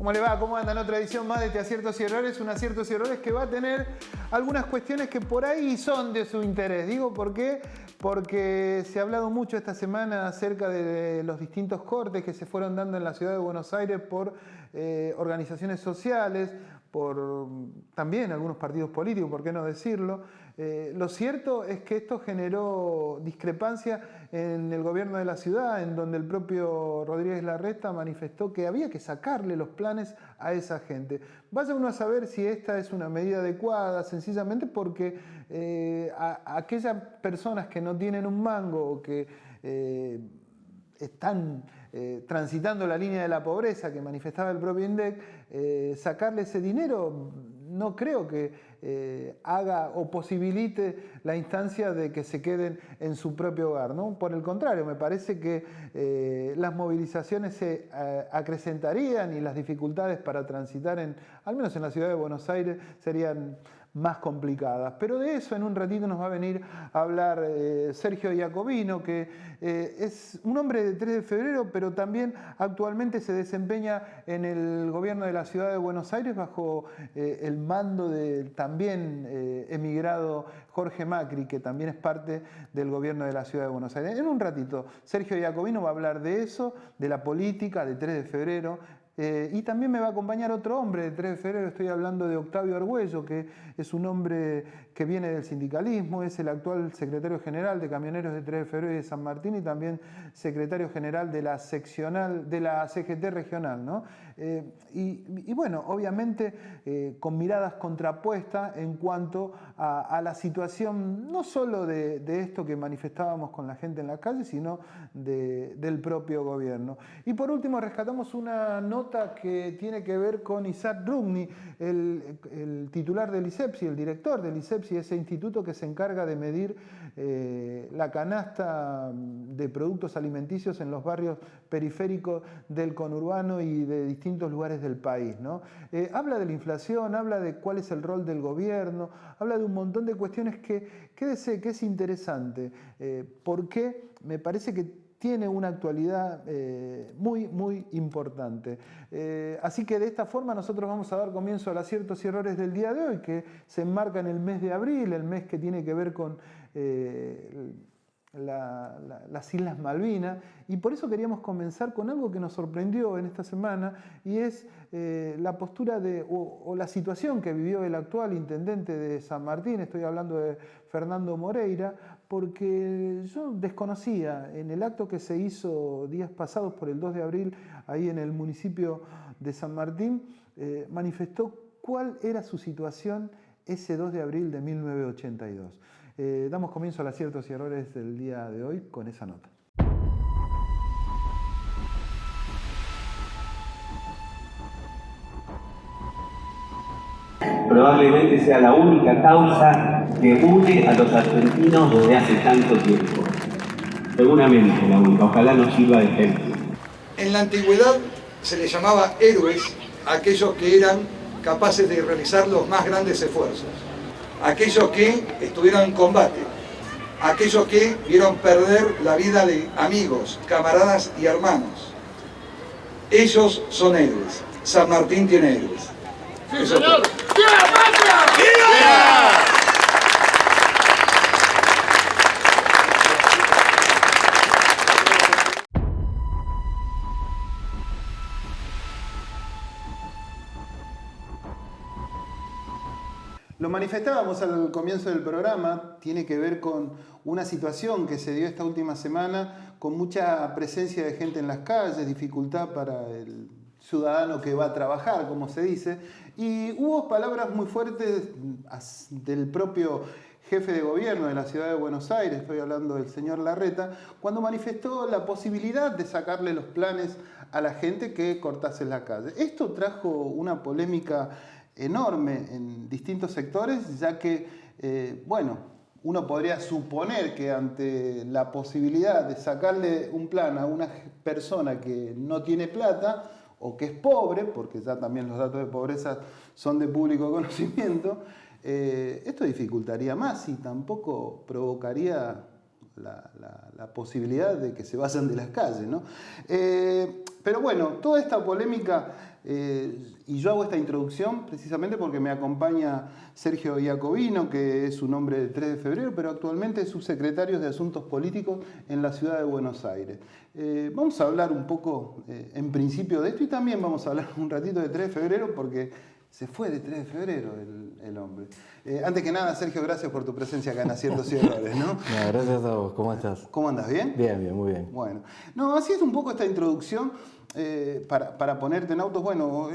¿Cómo le va? ¿Cómo andan? Otra edición más de Aciertos y Errores. Un aciertos y errores que va a tener algunas cuestiones que por ahí son de su interés. Digo, ¿por qué? Porque se ha hablado mucho esta semana acerca de los distintos cortes que se fueron dando en la ciudad de Buenos Aires por organizaciones sociales, por también algunos partidos políticos, ¿por qué no decirlo? Lo cierto es que esto generó discrepancia en el gobierno de la ciudad, en donde el propio Rodríguez Larreta manifestó que había que sacarle los planes a esa gente. Vaya uno a saber si esta es una medida adecuada, sencillamente porque aquellas personas que no tienen un mango o que están transitando la línea de la pobreza que manifestaba el propio INDEC, sacarle ese dinero no creo que haga o posibilite la instancia de que se queden en su propio hogar, ¿no? Por el contrario, me parece que las movilizaciones se acrecentarían y las dificultades para transitar, al menos en la ciudad de Buenos Aires, serían más complicadas. Pero de eso en un ratito nos va a venir a hablar Sergio Iacobino, que es un hombre de 3 de febrero, pero también actualmente se desempeña en el gobierno de la ciudad de Buenos Aires bajo el mando del también emigrado Jorge Macri, que también es parte del gobierno de la ciudad de Buenos Aires. En un ratito Sergio Iacobino va a hablar de eso, de la política, de 3 de febrero, y también me va a acompañar otro hombre de 3 de febrero, estoy hablando de Octavio Argüello, que es un hombre que viene del sindicalismo, es el actual secretario general de Camioneros de 3 de febrero y de San Martín y también secretario general de la seccional, de la CGT regional, ¿no? Y bueno, obviamente con miradas contrapuestas en cuanto a la situación no solo de esto que manifestábamos con la gente en la calle, sino del propio gobierno. Y por último rescatamos una nota que tiene que ver con Isaac Rugni, el titular del ISEPSI, el director del ISEPSI, ese instituto que se encarga de medir la canasta de productos alimenticios en los barrios periféricos del conurbano y de distintos lugares del país, ¿no? Habla de la inflación, habla de cuál es el rol del gobierno, habla de un montón de cuestiones que es interesante, porque me parece que tiene una actualidad muy importante. Así que de esta forma nosotros vamos a dar comienzo a los aciertos y errores del día de hoy, que se enmarca en el mes de abril, el mes que tiene que ver con las Islas Malvinas, y por eso queríamos comenzar con algo que nos sorprendió en esta semana, y es la postura o la situación que vivió el actual intendente de San Martín, estoy hablando de Fernando Moreira, porque yo desconocía en el acto que se hizo días pasados por el 2 de abril ahí en el municipio de San Martín, manifestó cuál era su situación ese 2 de abril de 1982. Damos comienzo a los aciertos y errores del día de hoy con esa nota. Probablemente sea la única causa que une a los argentinos desde hace tanto tiempo. Seguramente la única, ojalá nos sirva de ejemplo. En la antigüedad se les llamaba héroes a aquellos que eran capaces de realizar los más grandes esfuerzos, aquellos que estuvieron en combate, aquellos que vieron perder la vida de amigos, camaradas y hermanos. Ellos son héroes. San Martín tiene héroes. ¡Sí, señor! ¡Viva Patria! ¡Viva! Lo manifestábamos al comienzo del programa, tiene que ver con una situación que se dio esta última semana con mucha presencia de gente en las calles, dificultad para el ciudadano que va a trabajar, como se dice, y hubo palabras muy fuertes del propio jefe de gobierno de la ciudad de Buenos Aires, estoy hablando del señor Larreta, cuando manifestó la posibilidad de sacarle los planes a la gente que cortase la calle. Esto trajo una polémica enorme en distintos sectores, ya que, uno podría suponer que ante la posibilidad de sacarle un plan a una persona que no tiene plata o que es pobre, porque ya también los datos de pobreza son de público conocimiento, esto dificultaría más y tampoco provocaría la posibilidad de que se vayan de las calles, ¿no? Pero bueno, toda esta polémica, y yo hago esta introducción precisamente porque me acompaña Sergio Iacobino, que es un hombre de 3 de febrero, pero actualmente es subsecretario de Asuntos Políticos en la ciudad de Buenos Aires. Vamos a hablar un poco, en principio, de esto, y también vamos a hablar un ratito de 3 de febrero porque se fue de 3 de febrero el hombre. Antes que nada, Sergio, gracias por tu presencia acá en Aciertos y Errores, ¿no? No, gracias a vos. ¿Cómo estás? ¿Cómo andas? ¿Bien? Bien, bien, muy bien. Bueno, no, así es un poco esta introducción para ponerte en autos. Bueno,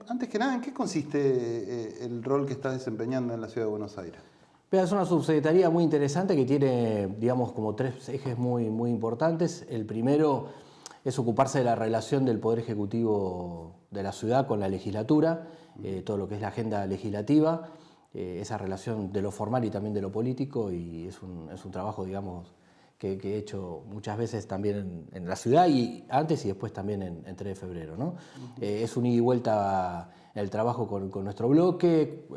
antes que nada, ¿en qué consiste el rol que estás desempeñando en la ciudad de Buenos Aires? Es una subsecretaría muy interesante que tiene, digamos, como 3 ejes muy importantes. El primero es ocuparse de la relación del Poder Ejecutivo de la ciudad con la legislatura, todo lo que es la agenda legislativa, esa relación de lo formal y también de lo político, y es un trabajo, digamos, que he hecho muchas veces también en la ciudad, y antes y después también en 3 de febrero, ¿no? Es un ida y vuelta en el trabajo con nuestro bloque,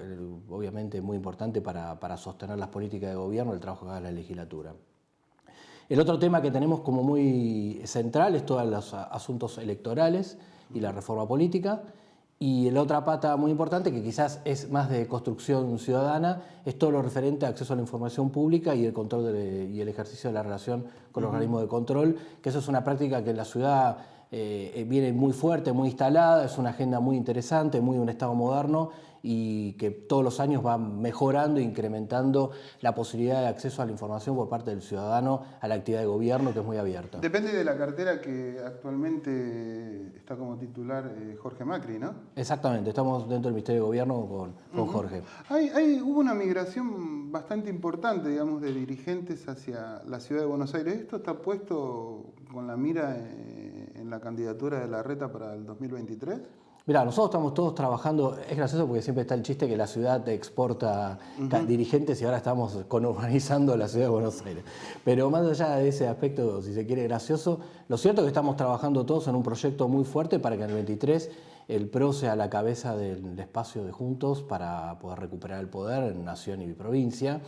obviamente muy importante para sostener las políticas de gobierno, el trabajo que haga la legislatura. El otro tema que tenemos como muy central es todos los asuntos electorales y la reforma política. Y la otra pata muy importante, que quizás es más de construcción ciudadana, es todo lo referente a acceso a la información pública y el control y el ejercicio de la relación con los organismos de control, que eso es una práctica que en la ciudad viene muy fuerte, muy instalada, es una agenda muy interesante, muy de un Estado moderno, y que todos los años va mejorando e incrementando la posibilidad de acceso a la información por parte del ciudadano a la actividad de gobierno, que es muy abierta. Depende de la cartera que actualmente está como titular Jorge Macri, ¿no? Exactamente, estamos dentro del Ministerio de Gobierno con Jorge. Hubo una migración bastante importante, digamos, de dirigentes hacia la ciudad de Buenos Aires. ¿Esto está puesto con la mira en la candidatura de Larreta para el 2023? Mirá, nosotros estamos todos trabajando, es gracioso porque siempre está el chiste que la ciudad exporta dirigentes y ahora estamos conurbanizando la ciudad de Buenos Aires. Pero más allá de ese aspecto, si se quiere, gracioso, lo cierto es que estamos trabajando todos en un proyecto muy fuerte para que en el 23 el PRO sea la cabeza del espacio de Juntos para poder recuperar el poder en nación y provincia.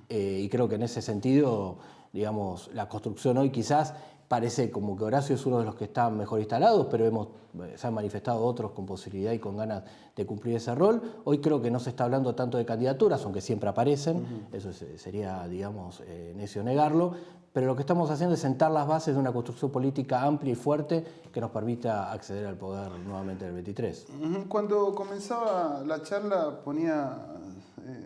Y creo que en ese sentido, digamos, la construcción hoy quizás parece como que Horacio es uno de los que están mejor instalados, pero se han manifestado otros con posibilidad y con ganas de cumplir ese rol. Hoy creo que no se está hablando tanto de candidaturas, aunque siempre aparecen, eso sería, digamos, necio negarlo, pero lo que estamos haciendo es sentar las bases de una construcción política amplia y fuerte que nos permita acceder al poder nuevamente del 23. Cuando comenzaba la charla ponía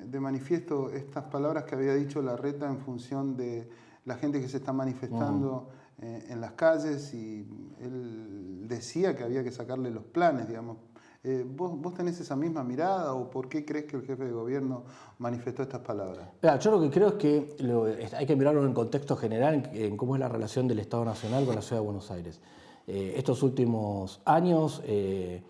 de manifiesto estas palabras que había dicho Larreta en función de la gente que se está manifestando en las calles, y él decía que había que sacarle los planes, digamos. ¿Vos tenés esa misma mirada, o por qué crees que el jefe de gobierno manifestó estas palabras? Yo lo que creo es que hay que mirarlo en contexto general, en cómo es la relación del Estado Nacional con la Ciudad de Buenos Aires. Estos últimos años el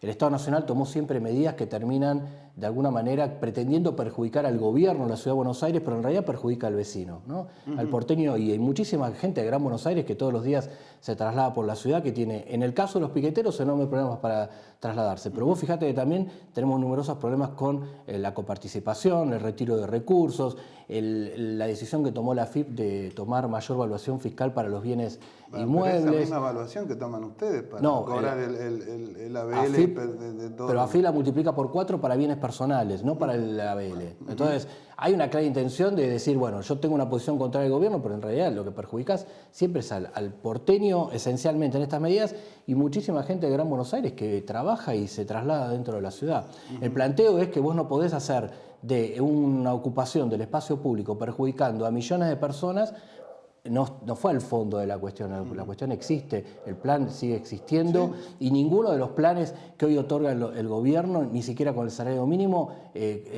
Estado Nacional tomó siempre medidas que terminan de alguna manera pretendiendo perjudicar al gobierno de la Ciudad de Buenos Aires, pero en realidad perjudica al vecino, ¿no? Al porteño, y hay muchísima gente de Gran Buenos Aires que todos los días se traslada por la ciudad, que tiene, en el caso de los piqueteros, enormes problemas para trasladarse. Pero vos fíjate que también tenemos numerosos problemas con la coparticipación, el retiro de recursos, la decisión que tomó la AFIP de tomar mayor evaluación fiscal para los bienes inmuebles. Pero esa misma evaluación que toman ustedes para cobrar el ABL AFIP, de todo. Pero AFIP la multiplica por 4 para bienes personales, no para el ABL. Entonces, hay una clara intención de decir, bueno, yo tengo una posición contra el gobierno, pero en realidad lo que perjudicas siempre es al porteño, esencialmente en estas medidas, y muchísima gente de Gran Buenos Aires que trabaja y se traslada dentro de la ciudad. El planteo es que vos no podés hacer de una ocupación del espacio público perjudicando a millones de personas. No fue al fondo de la cuestión, la cuestión existe, el plan sigue existiendo, y ninguno de los planes que hoy otorga el gobierno, ni siquiera con el salario mínimo,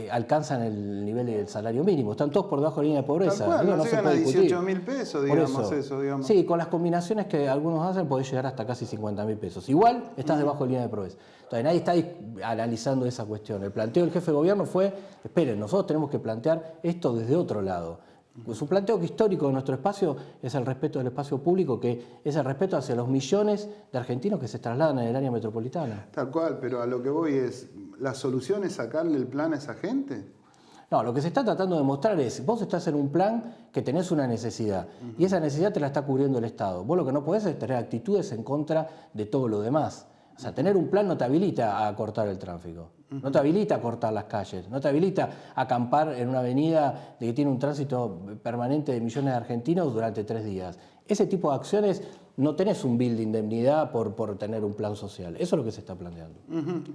alcanzan el nivel del salario mínimo, están todos por debajo de la línea de pobreza. Tal cual, no se llegan puede a discutir. 18.000 pesos, digamos, eso, digamos. Sí, con las combinaciones que algunos hacen podés llegar hasta casi 50.000 pesos. Igual estás debajo de la línea de pobreza. Entonces nadie está analizando esa cuestión. El planteo del jefe de gobierno fue, esperen, nosotros tenemos que plantear esto desde otro lado. Pues un planteo que histórico de nuestro espacio es el respeto del espacio público, que es el respeto hacia los millones de argentinos que se trasladan en el área metropolitana. Tal cual, pero a lo que voy es, ¿la solución es sacarle el plan a esa gente? No, lo que se está tratando de mostrar es, vos estás en un plan que tenés una necesidad y esa necesidad te la está cubriendo el Estado. Vos lo que no podés es tener actitudes en contra de todo lo demás. O sea, tener un plan no te habilita a cortar el tráfico, no te habilita a cortar las calles, no te habilita a acampar en una avenida de que tiene un tránsito permanente de millones de argentinos durante 3 días. Ese tipo de acciones no tenés un bill de indemnidad por tener un plan social. Eso es lo que se está planteando.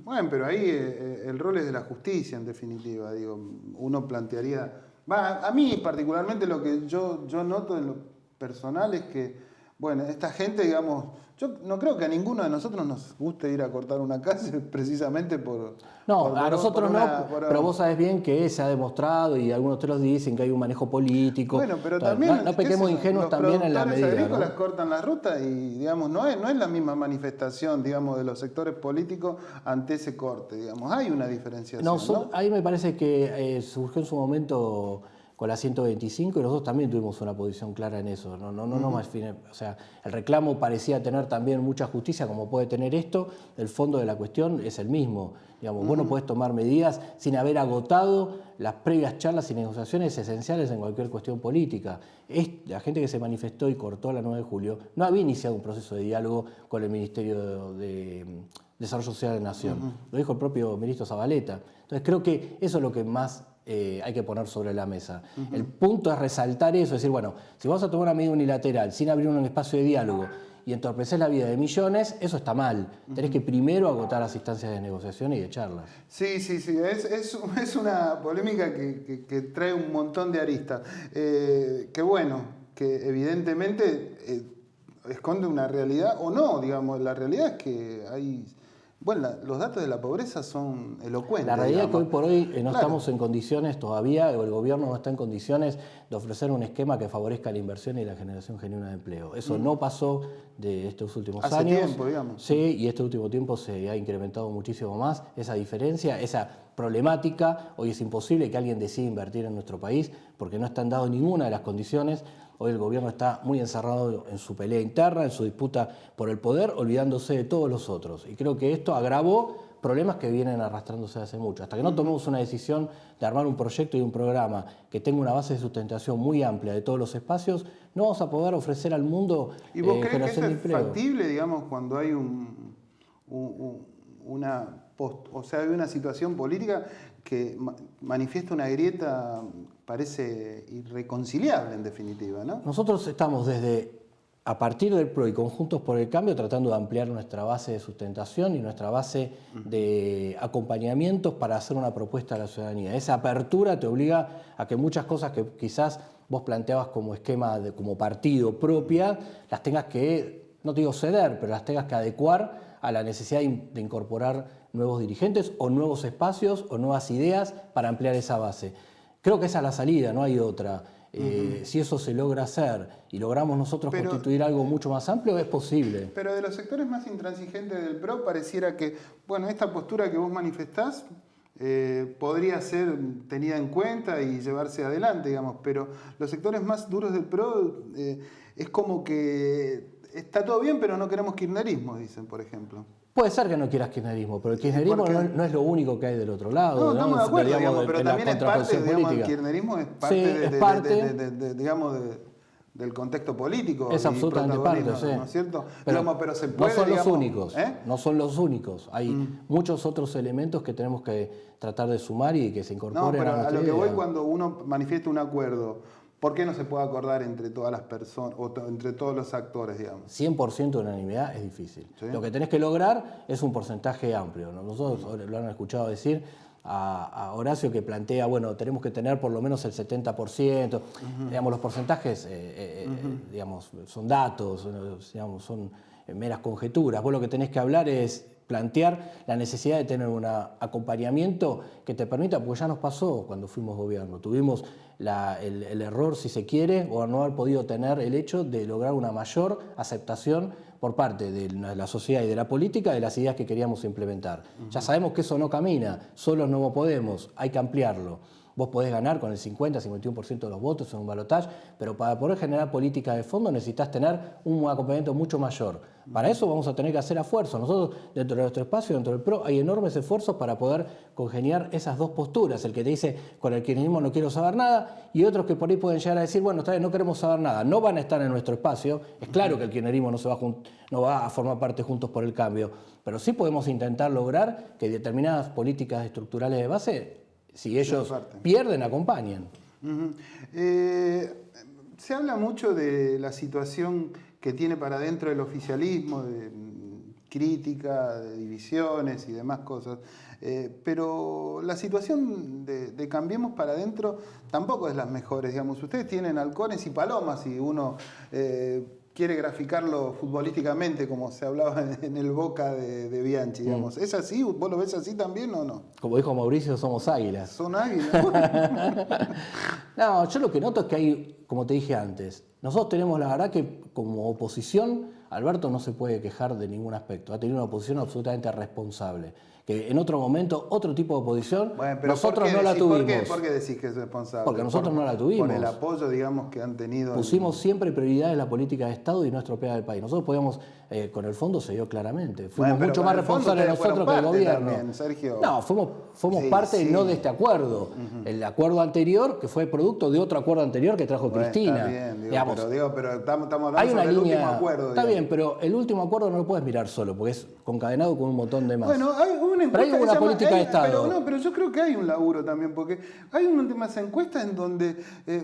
Bueno, pero ahí el rol es de la justicia, en definitiva. Digo, uno plantearía... a mí particularmente lo que yo noto en lo personal es que, bueno, esta gente, digamos... Yo no creo que a ninguno de nosotros nos guste ir a cortar una calle precisamente por... No, a nosotros no, pero vos sabés bien que se ha demostrado y algunos te los dicen que hay un manejo político. Bueno, pero también... No pequemos ingenuos también en la medida. Los productores agrícolas cortan la ruta y, digamos, no es la misma manifestación, digamos, de los sectores políticos ante ese corte, digamos. Hay una diferenciación, ¿no? Ahí me parece que surgió en su momento... con la 125 y nosotros también tuvimos una posición clara en eso. O sea, el reclamo parecía tener también mucha justicia como puede tener esto, el fondo de la cuestión es el mismo. Digamos, vos no podés tomar medidas sin haber agotado las previas charlas y negociaciones esenciales en cualquier cuestión política. La gente que se manifestó y cortó la 9 de julio no había iniciado un proceso de diálogo con el Ministerio de Desarrollo Social de la Nación. Lo dijo el propio ministro Zabaleta. Entonces creo que eso es lo que más hay que poner sobre la mesa. El punto es resaltar eso, es decir, bueno, si vas a tomar una medida unilateral sin abrir un espacio de diálogo y entorpecer la vida de millones, eso está mal. Tenés que primero agotar las instancias de negociación y de charlas. Sí. Es una polémica que trae un montón de aristas. Que bueno, que evidentemente esconde una realidad, o no, digamos, la realidad es que hay... Bueno, los datos de la pobreza son elocuentes. La realidad digamos. es que hoy por hoy no estamos en condiciones todavía, o el gobierno no está en condiciones de ofrecer un esquema que favorezca la inversión y la generación genuina de empleo. Eso no pasó de estos últimos años. Hace tiempo, digamos. Sí, y este último tiempo se ha incrementado muchísimo más esa diferencia, esa problemática. Hoy es imposible que alguien decida invertir en nuestro país porque no están dadas ninguna de las condiciones. Hoy el gobierno está muy encerrado en su pelea interna, en su disputa por el poder, olvidándose de todos los otros. Y creo que esto agravó problemas que vienen arrastrándose hace mucho. Hasta que no tomemos una decisión de armar un proyecto y un programa que tenga una base de sustentación muy amplia de todos los espacios, no vamos a poder ofrecer al mundo ¿Y vos crees que generación eso de es empleo. factible, digamos, cuando hay hay una situación política que manifiesta una grieta, parece irreconciliable en definitiva, ¿no? Nosotros estamos a partir del PRO y Conjuntos por el Cambio tratando de ampliar nuestra base de sustentación y nuestra base de acompañamientos para hacer una propuesta a la ciudadanía. Esa apertura te obliga a que muchas cosas que quizás vos planteabas como esquema, como partido propia, las tengas que, no te digo ceder, pero las tengas que adecuar a la necesidad de incorporar nuevos dirigentes o nuevos espacios o nuevas ideas para ampliar esa base. Creo que esa es la salida, no hay otra. Si eso se logra hacer y logramos nosotros constituir algo mucho más amplio, es posible. Pero de los sectores más intransigentes del PRO pareciera que, bueno, esta postura que vos manifestás podría ser tenida en cuenta y llevarse adelante, digamos, pero los sectores más duros del PRO es como que está todo bien, pero no queremos kirchnerismo, dicen, por ejemplo. Puede ser que no quieras kirchnerismo, pero el kirchnerismo no es lo único que hay del otro lado. No, estamos de acuerdo, digamos, pero también es parte, digamos, el kirchnerismo es parte, digamos, del contexto político. Es absolutamente parte, sí. ¿No es cierto? Pero se puede, no son digamos, los únicos, no son los únicos. Hay muchos otros elementos que tenemos que tratar de sumar y que se incorporen pero a lo que idea. voy cuando uno manifiesta un acuerdo, ¿por qué no se puede acordar entre todas las personas o entre todos los actores, digamos? 100% de unanimidad es difícil. ¿Sí? Lo que tenés que lograr es un porcentaje amplio, ¿no? Nosotros lo han escuchado decir a Horacio que plantea, bueno, tenemos que tener por lo menos el 70%. Digamos, los porcentajes digamos, son datos, digamos, son meras conjeturas. Vos lo que tenés que hablar es plantear la necesidad de tener un acompañamiento que te permita, porque ya nos pasó cuando fuimos gobierno, tuvimos el error, si se quiere, o no haber podido tener el hecho de lograr una mayor aceptación por parte de la sociedad y de la política de las ideas que queríamos implementar. Ya sabemos que eso no camina, solos no podemos, hay que ampliarlo. Vos podés ganar con el 50-51% de los votos en un balotaje, pero para poder generar política de fondo necesitas tener un acompañamiento mucho mayor. Para eso vamos a tener que hacer esfuerzos. Nosotros, dentro de nuestro espacio, dentro del PRO, hay enormes esfuerzos para poder congeniar esas dos posturas. El que te dice, con el kirchnerismo no quiero saber nada, y otros que por ahí pueden llegar a decir, bueno, esta vez no queremos saber nada. No van a estar en nuestro espacio. Es claro que el kirchnerismo no va a formar parte Juntos por el Cambio, pero sí podemos intentar lograr que determinadas políticas estructurales de base, si ellos pierden, acompañen. Se habla mucho de la situación que tiene para dentro del oficialismo, de crítica, de divisiones y demás cosas, pero la situación de Cambiemos para adentro tampoco es las mejores, digamos. Ustedes tienen halcones y palomas y uno quiere graficarlo futbolísticamente, como se hablaba en el Boca de Bianchi, digamos. ¿Es así? ¿Vos lo ves así también o no? Como dijo Mauricio, somos águilas. ¿Son águilas? No, yo lo que noto es que hay, como te dije antes, nosotros tenemos la verdad que como oposición, Alberto no se puede quejar de ningún aspecto. Ha tenido una oposición absolutamente responsable. Que en otro momento, otro tipo de oposición, bueno, pero nosotros no la tuvimos. ¿Por qué decís que es responsable? Porque nosotros no la tuvimos. Por el apoyo, digamos, que han tenido. Pusimos siempre prioridad en la política de Estado y no estropear el país. Nosotros podíamos, con el fondo se dio claramente. Fuimos mucho más responsables nosotros que el gobierno. También, Sergio. No, fuimos parte no de este acuerdo. El acuerdo anterior, que fue producto de otro acuerdo anterior que trajo Cristina. Está bien, pero estamos hablando hay una sobre línea, el último acuerdo. Está bien, pero el último acuerdo no lo puedes mirar solo, porque es concadenado con un montón de más. Bueno, pero hay una política de Estado. Pero yo creo que hay un laburo también, porque hay unas encuestas en donde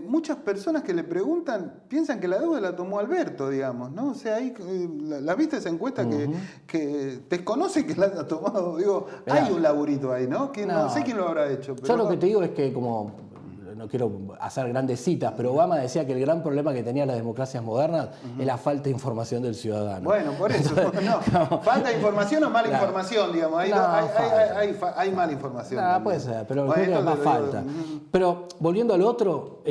muchas personas que le preguntan piensan que la deuda la tomó Alberto, digamos, ¿no? O sea, ¿la viste esa encuesta que desconoce que la ha tomado? Digo, hay un laburito ahí, ¿no? Que no sé quién lo habrá hecho. Pero yo lo que te digo es que como... No quiero hacer grandes citas, pero Obama decía que el gran problema que tenían las democracias modernas es la falta de información del ciudadano. Bueno, por eso. No. ¿Falta de información o mala información, digamos? Hay mala información. Puede ser, pero creo que es más falta. Pero volviendo al otro,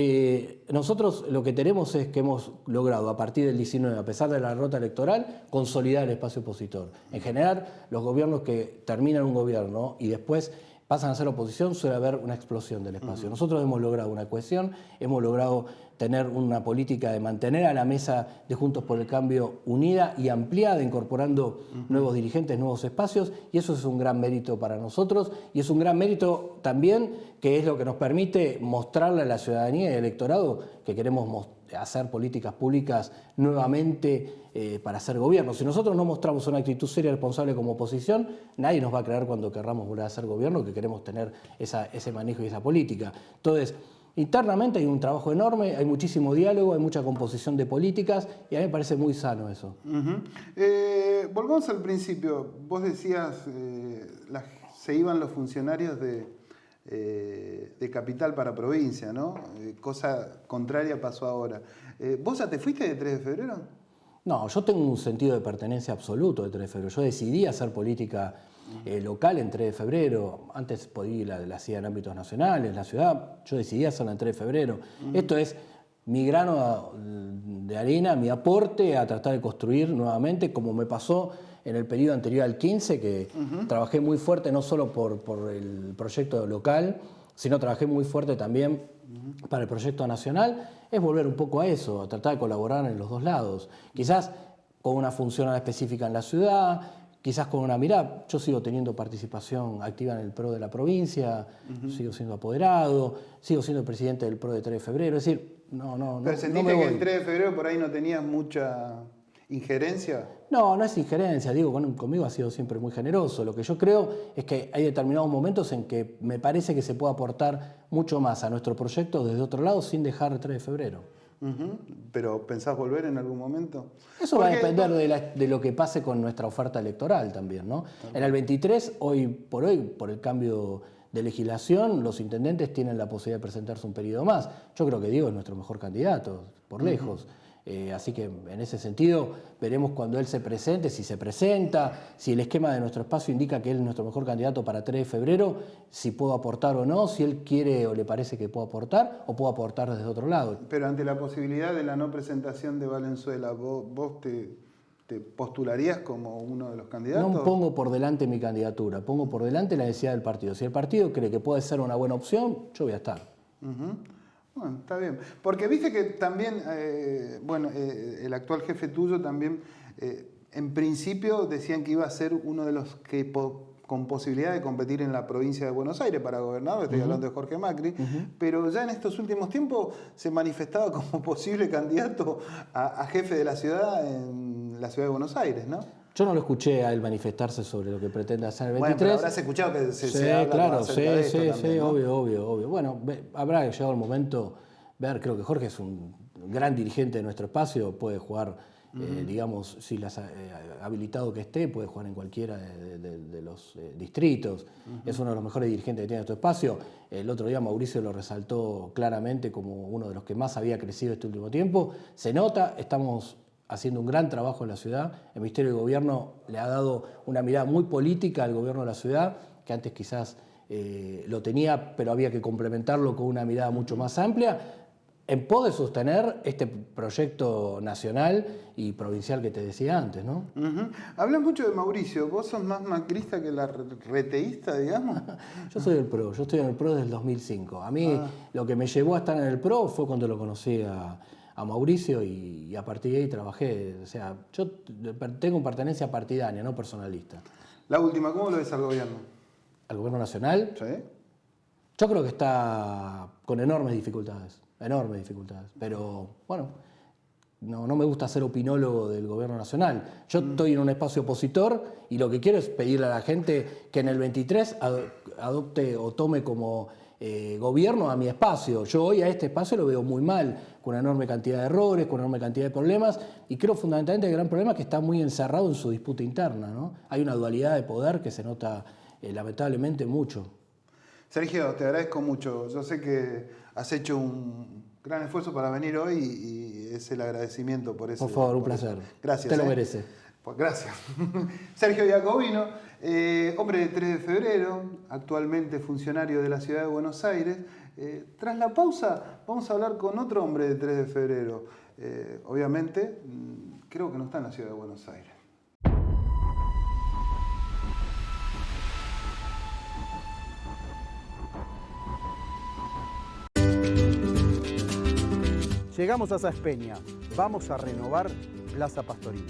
nosotros lo que tenemos es que hemos logrado a partir del 19, a pesar de la derrota electoral, consolidar el espacio opositor. En general, los gobiernos que terminan un gobierno y después pasan a ser oposición, suele haber una explosión del espacio. Nosotros hemos logrado una cohesión, hemos logrado tener una política de mantener a la mesa de Juntos por el Cambio unida y ampliada, incorporando nuevos dirigentes, nuevos espacios, y eso es un gran mérito para nosotros, y es un gran mérito también que es lo que nos permite mostrarle a la ciudadanía y al electorado que queremos hacer políticas públicas nuevamente para hacer gobierno. Si nosotros no mostramos una actitud seria y responsable como oposición, nadie nos va a creer cuando querramos volver a hacer gobierno que queremos tener ese manejo y esa política. Entonces, internamente hay un trabajo enorme, hay muchísimo diálogo, hay mucha composición de políticas y a mí me parece muy sano eso. Volvamos al principio. Vos decías, se iban los funcionarios de capital para provincia, ¿no? Cosa contraria pasó ahora. ¿Vos ya te fuiste de 3 de febrero? No, yo tengo un sentido de pertenencia absoluto de 3 de febrero. Yo decidí hacer política local en 3 de febrero. Antes la hacía en ámbitos nacionales, la ciudad. Yo decidí hacerla en 3 de febrero. Esto es mi grano de arena, mi aporte a tratar de construir nuevamente, como me pasó en el periodo anterior al 15, que trabajé muy fuerte no solo por el proyecto local, sino trabajé muy fuerte también para el proyecto nacional, es volver un poco a eso, a tratar de colaborar en los dos lados. Quizás con una función específica en la ciudad, quizás con una mirada. Yo sigo teniendo participación activa en el PRO de la provincia, sigo siendo apoderado, sigo siendo el presidente del PRO de 3 de febrero, es decir, Pero sentiste que en 3 de febrero por ahí no tenías mucha injerencia. No es injerencia, digo, conmigo ha sido siempre muy generoso. Lo que yo creo es que hay determinados momentos en que me parece que se puede aportar mucho más a nuestro proyecto desde otro lado sin dejar el 3 de febrero. ¿Pero pensás volver en algún momento? Eso va a depender de lo que pase con nuestra oferta electoral también, ¿no? En el 23, hoy, por el cambio de legislación, los intendentes tienen la posibilidad de presentarse un periodo más. Yo creo que Diego es nuestro mejor candidato, por lejos. Así que en ese sentido veremos cuando él se presente, si se presenta, si el esquema de nuestro espacio indica que él es nuestro mejor candidato para 3 de febrero, si puedo aportar o no, si él quiere o le parece que puedo aportar o puedo aportar desde otro lado. Pero ante la posibilidad de la no presentación de Valenzuela, ¿vos te postularías como uno de los candidatos? No pongo por delante mi candidatura, pongo por delante la necesidad del partido. Si el partido cree que puede ser una buena opción, yo voy a estar. Bueno, está bien. Porque viste que también, el actual jefe tuyo también, en principio decían que iba a ser uno de los que con posibilidad de competir en la provincia de Buenos Aires para gobernador, estoy hablando de Jorge Macri, pero ya en estos últimos tiempos se manifestaba como posible candidato a jefe de la ciudad en la ciudad de Buenos Aires, ¿no? Yo no lo escuché a él manifestarse sobre lo que pretende hacer el 23. Bueno, pero habrás escuchado que se habla claro, acerca de esto también, ¿no? obvio. Bueno, habrá llegado el momento, creo que Jorge es un gran dirigente de nuestro espacio, puede jugar, digamos, si las habilitado que esté, puede jugar en cualquiera de los distritos. Es uno de los mejores dirigentes que tiene nuestro espacio. El otro día Mauricio lo resaltó claramente como uno de los que más había crecido este último tiempo. Se nota, estamos haciendo un gran trabajo en la ciudad. El Ministerio de Gobierno le ha dado una mirada muy política al gobierno de la ciudad, que antes quizás lo tenía, pero había que complementarlo con una mirada mucho más amplia, en pos de sostener este proyecto nacional y provincial que te decía antes, ¿no? Hablas mucho de Mauricio, ¿vos sos más macrista que la reteísta, digamos? Yo soy del PRO, yo estoy en el PRO desde el 2005. A mí lo que me llevó a estar en el PRO fue cuando lo conocí a Mauricio y a partir de ahí trabajé. O sea, yo tengo pertenencia partidaria, no personalista. La última, ¿cómo lo ves al gobierno? ¿Al gobierno nacional? Sí. Yo creo que está con enormes dificultades, pero bueno, no me gusta ser opinólogo del gobierno nacional. Yo estoy en un espacio opositor y lo que quiero es pedirle a la gente que en el 23 adopte o tome como gobierno a mi espacio. Yo hoy a este espacio lo veo muy mal, con una enorme cantidad de errores, con una enorme cantidad de problemas, y creo fundamentalmente el gran problema es que está muy encerrado en su disputa interna, ¿no? Hay una dualidad de poder que se nota lamentablemente mucho. Sergio, te agradezco mucho. Yo sé que has hecho un gran esfuerzo para venir hoy y es el agradecimiento por eso. Por favor, un placer. Gracias. Te lo merece. Pues gracias. Sergio Jacobino, hombre de 3 de febrero, actualmente funcionario de la ciudad de Buenos Aires. Tras la pausa vamos a hablar con otro hombre de 3 de febrero. Obviamente, creo que no está en la ciudad de Buenos Aires. Llegamos a Saspeña. Vamos a renovar Plaza Pastorino.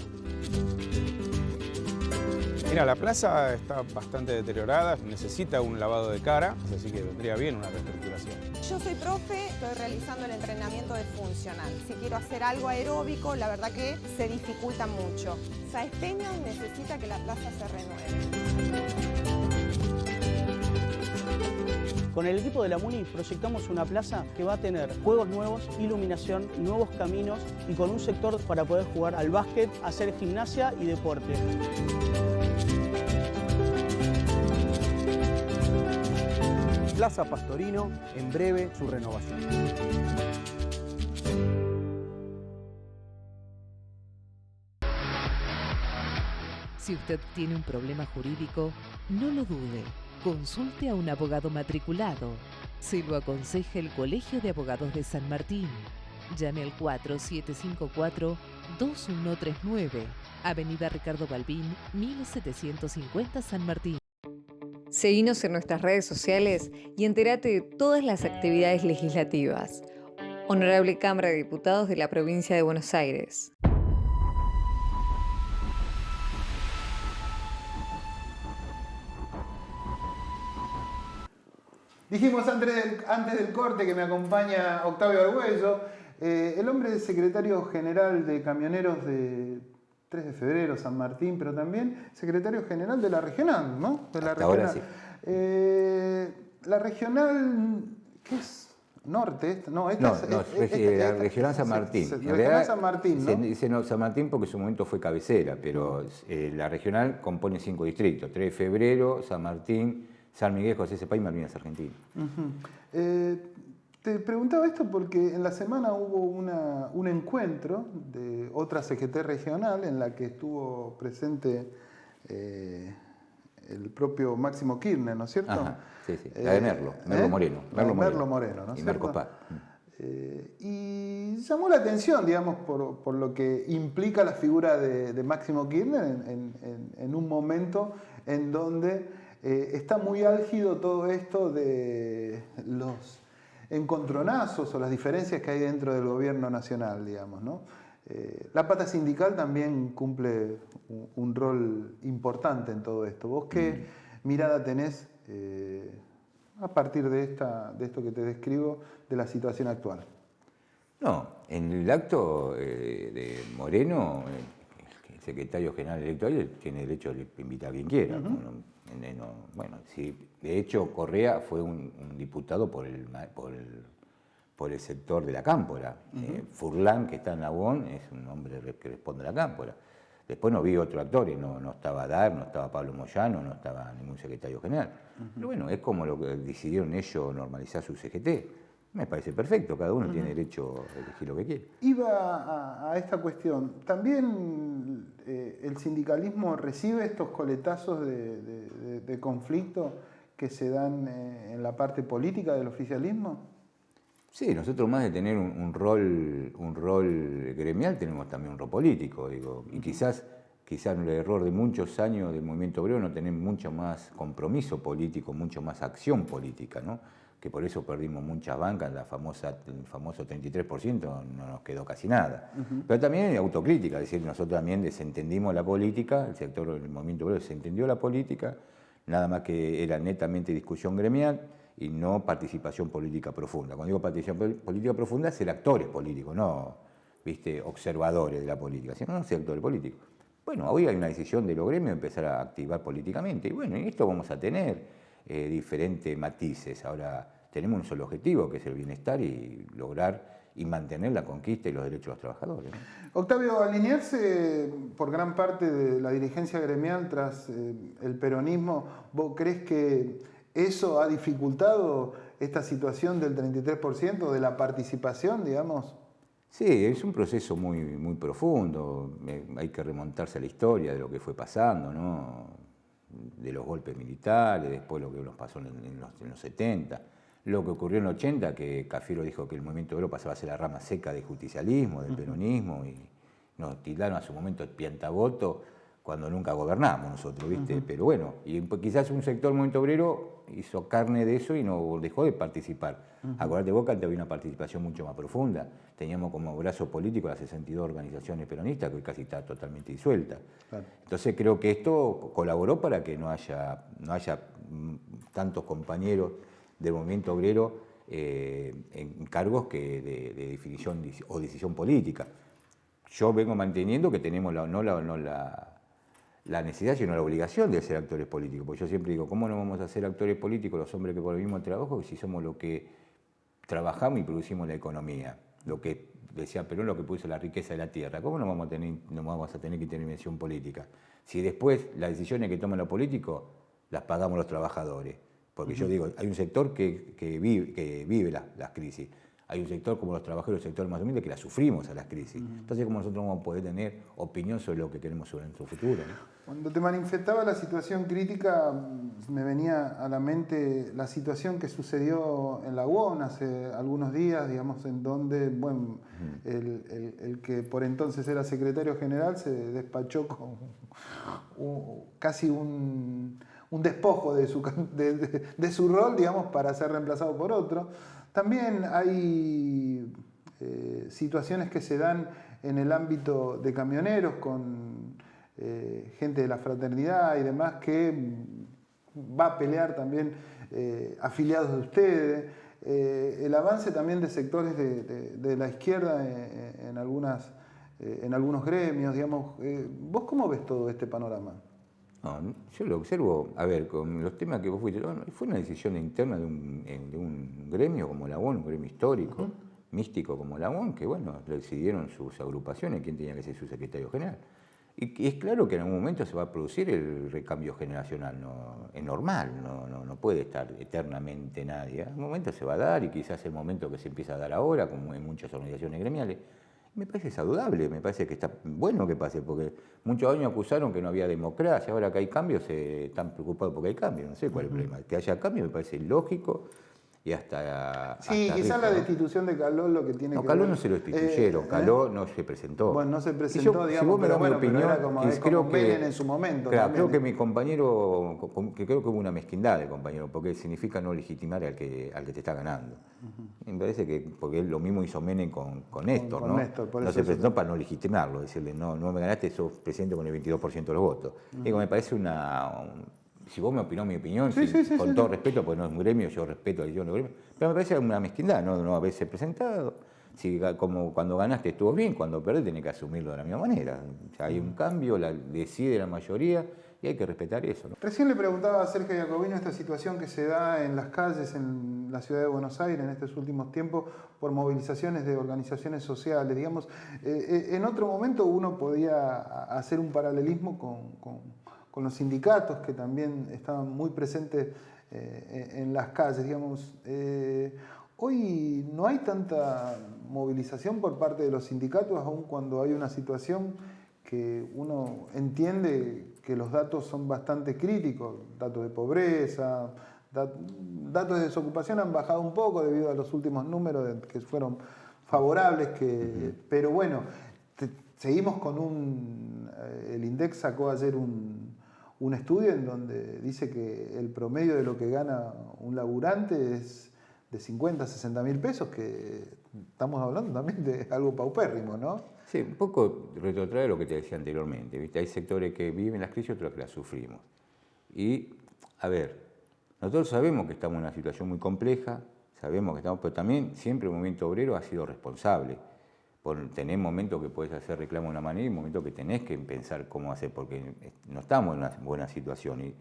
Mira, la plaza está bastante deteriorada, necesita un lavado de cara, así que vendría bien una reestructuración. Yo soy profe, estoy realizando el entrenamiento de funcional. Si quiero hacer algo aeróbico, la verdad que se dificulta mucho. Saspeña necesita que la plaza se renueve. Con el equipo de la MUNI proyectamos una plaza que va a tener juegos nuevos, iluminación, nuevos caminos y con un sector para poder jugar al básquet, hacer gimnasia y deporte. Plaza Pastorino, en breve su renovación. Si usted tiene un problema jurídico, no lo dude. Consulte a un abogado matriculado. Se lo aconseja el Colegio de Abogados de San Martín. Llame al 4754-2139, Avenida Ricardo Balbín, 1750 San Martín. Seguinos en nuestras redes sociales y entérate de todas las actividades legislativas. Honorable Cámara de Diputados de la Provincia de Buenos Aires. Dijimos antes del corte que me acompaña Octavio Argüello, el hombre es secretario general de camioneros de 3 de febrero, San Martín, pero también secretario general de la regional, ¿no? De la Hasta regional. ahora sí. La regional, ¿qué es? ¿Norte? No, la regional San Martín. La regional San Martín, ¿no? Se dice San Martín porque en su momento fue cabecera, pero la regional compone 5 distritos: 3 de febrero, San Martín, San Miguel, José Cepaz y Malvinas Argentinas. Te preguntaba esto porque en la semana hubo un encuentro de otra CGT regional en la que estuvo presente el propio Máximo Kirchner, ¿no es cierto? Ajá, sí. La de Merlo Moreno. Merlo Moreno, ¿no es cierto? Marcos Paz. Y llamó la atención, digamos, por lo que implica la figura de Máximo Kirchner en un momento en donde está muy álgido todo esto de los encontronazos o las diferencias que hay dentro del gobierno nacional, digamos, ¿no? La pata sindical también cumple un rol importante en todo esto. ¿Vos qué mirada tenés a partir de esto que te describo, de la situación actual? No, en el acto de Moreno, el secretario general electoral tiene derecho a invitar a quien quiera. Bueno, sí, de hecho Correa fue un diputado por el sector de la Cámpora. Furlan, que está en Nabón, es un hombre que responde a la Cámpora. Después no vi otro actor, y no estaba Dar, no estaba Pablo Moyano, no estaba ningún secretario general. Pero bueno, es como lo que decidieron ellos normalizar su CGT. Me parece perfecto, cada uno tiene derecho a elegir lo que quiere. Iba a esta cuestión. ¿También el sindicalismo recibe estos coletazos de conflicto que se dan en la parte política del oficialismo? Sí, nosotros más de tener un rol gremial, tenemos también un rol político, digo. Y quizás el error de muchos años del movimiento obrero no tener mucho más compromiso político, mucho más acción política, ¿no? Que por eso perdimos muchas bancas, el famoso 33% no nos quedó casi nada. Pero también hay autocrítica, es decir, nosotros también desentendimos la política, el sector del movimiento obrero desentendió la política, nada más que era netamente discusión gremial y no participación política profunda. Cuando digo participación política profunda, ser actores políticos, no observadores de la política, sino ser actores políticos. Bueno, hoy hay una decisión de los gremios de empezar a activar políticamente, y bueno, en esto vamos a tener diferentes matices. Ahora tenemos un solo objetivo, que es el bienestar y lograr y mantener la conquista y los derechos de los trabajadores, ¿no? Octavio, alinearse por gran parte de la dirigencia gremial tras el peronismo, ¿vos crees que eso ha dificultado esta situación del 33% de la participación, digamos? Sí, es un proceso muy, muy profundo. Hay que remontarse a la historia de lo que fue pasando, ¿no? De los golpes militares, después lo que nos pasó en los 70, lo que ocurrió en los 80, que Cafiero dijo que el movimiento obrero pasaba a ser la rama seca del justicialismo, del peronismo, y nos tildaron a su momento el piantaboto cuando nunca gobernamos nosotros, ¿viste? Pero bueno, y quizás un sector del movimiento obrero hizo carne de eso y no dejó de participar. Acordate vos que antes había una participación mucho más profunda. Teníamos como brazo político las 62 organizaciones peronistas, que hoy casi está totalmente disuelta. Claro. Entonces creo que esto colaboró para que no haya tantos compañeros del movimiento obrero en cargos que de definición o decisión política. Yo vengo manteniendo que tenemos no la necesidad, sino la obligación de ser actores políticos. Porque yo siempre digo, ¿cómo no vamos a ser actores políticos los hombres que por el mismo trabajo si somos los que trabajamos y producimos la economía? Lo que decía Perón, lo que puso la riqueza de la tierra. ¿Cómo no vamos a tener que intervención política? Si después las decisiones que toman los políticos las pagamos los trabajadores. Porque yo digo, hay un sector que vive las crisis. Hay un sector como los trabajadores, el sector más humilde, que la sufrimos a las crisis. Entonces, ¿cómo nosotros vamos a poder tener opinión sobre lo que queremos sobre nuestro futuro, ¿no? Cuando te manifestaba la situación crítica, me venía a la mente la situación que sucedió en la UON hace algunos días, digamos, en donde, bueno, el que por entonces era secretario general se despachó con casi un despojo de su rol, digamos, para ser reemplazado por otro. También hay situaciones que se dan en el ámbito de camioneros con gente de la fraternidad y demás que va a pelear también afiliados de ustedes. El avance también de sectores de la izquierda en algunos gremios, digamos. ¿Vos cómo ves todo este panorama? No, yo lo observo, a ver, con los temas que vos fuiste, fue una decisión interna de un gremio como la UON, un gremio histórico, místico como la UON, que bueno, lo decidieron sus agrupaciones quién tenía que ser su secretario general. Y es claro que en algún momento se va a producir el recambio generacional, es normal, no puede estar eternamente nadie. En un momento se va a dar y quizás el momento que se empieza a dar ahora, como en muchas organizaciones gremiales. Me parece saludable, me parece que está bueno que pase, porque muchos años acusaron que no había democracia, ahora que hay cambios están preocupados porque hay cambios, no sé cuál es el problema. Que haya cambio me parece lógico y hasta... Sí, hasta quizás Rico, la ¿no? destitución de Caló lo que tiene No, que Caló ver... no se lo destituyeron, Caló no se presentó. Bueno, no se Y presentó, yo, digamos, si vos me pero das mi bueno, pero opinión, era como, que es creo como que... Menem en su momento. Claro, también. creo que mi compañero, que creo que hubo una mezquindad del compañero, porque significa no legitimar al que te está ganando. Me parece que, porque lo mismo hizo Menem con Néstor, con ¿no? Néstor, por no eso se presentó para no legitimarlo, decirle, no me ganaste, sos presidente con el 22% de los votos. Digo, me parece si vos me opinás mi opinión, con todo respeto, porque no es un gremio, yo respeto a los gremios, pero me parece una mezquindad no haberse presentado. Si como cuando ganaste estuvo bien, cuando perdés tenés que asumirlo de la misma manera. O sea, hay un cambio, decide la mayoría y hay que respetar eso, ¿no? Recién le preguntaba a Sergio Jacobino esta situación que se da en las calles en la ciudad de Buenos Aires en estos últimos tiempos por movilizaciones de organizaciones sociales. Digamos, en otro momento uno podía hacer un paralelismo con los sindicatos que también estaban muy presentes en las calles. Digamos, hoy no hay tanta movilización por parte de los sindicatos, aun cuando hay una situación que uno entiende que los datos son bastante críticos, datos de pobreza, datos de desocupación han bajado un poco debido a los últimos números que fueron favorables, pero bueno, seguimos con el INDEC sacó ayer un estudio en donde dice que el promedio de lo que gana un laburante es de 50 a 60 mil pesos, que estamos hablando también de algo paupérrimo, ¿no? Sí, un poco retrotrae lo que te decía anteriormente, ¿viste? Hay sectores que viven las crisis y otros que las sufrimos. Y, a ver, nosotros sabemos que estamos en una situación muy compleja, sabemos que estamos, pero también siempre el movimiento obrero ha sido responsable. Tenés momentos que podés hacer reclamo de una manera y momentos que tenés que pensar cómo hacer, porque no estamos en una buena situación.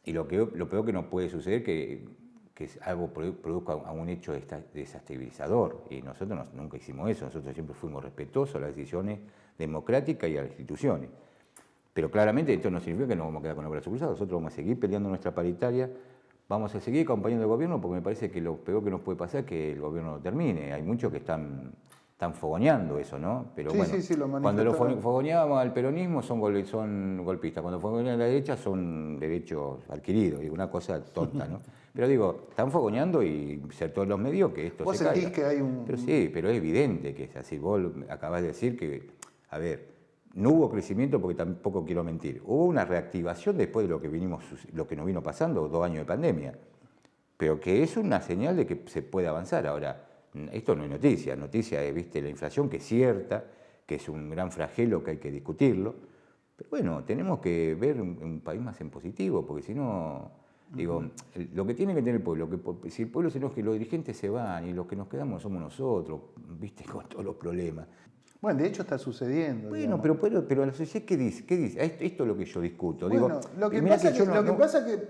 Y lo peor que nos puede suceder es que algo produzca un hecho desestabilizador. Y nosotros nunca hicimos eso, nosotros siempre fuimos respetuosos a las decisiones democráticas y a las instituciones. Pero claramente esto no significa que nos vamos a quedar con los brazos cruzados, nosotros vamos a seguir peleando nuestra paritaria, vamos a seguir acompañando al gobierno, porque me parece que lo peor que nos puede pasar es que el gobierno no termine. Hay muchos que están fogoneando eso, ¿no? Pero bueno, cuando lo fogoneábamos al peronismo son golpistas, cuando fogonean a la derecha son derechos adquiridos, y una cosa tonta, ¿no? Pero digo, están fogoneando y ser todos los medios que esto se caiga. ¿Vos sentís que hay un...? Pero sí, pero es evidente que es así. Vos acabás de decir que, a ver, no hubo crecimiento porque tampoco quiero mentir. Hubo una reactivación después de lo que nos vino pasando, 2 años de pandemia. Pero que es una señal de que se puede avanzar. Ahora, esto no es noticia. Noticia es, viste, la inflación, que es cierta, que es un gran flagelo que hay que discutirlo. Pero bueno, tenemos que ver un país más en positivo, porque si no... Digo, lo que tiene que tener el pueblo, si el pueblo se enoja, que los dirigentes se van y los que nos quedamos somos nosotros, viste, con todos los problemas. Bueno, de hecho está sucediendo. Bueno, pero la sociedad, ¿qué dice? Esto es lo que yo discuto. Bueno, digo, lo que pasa es que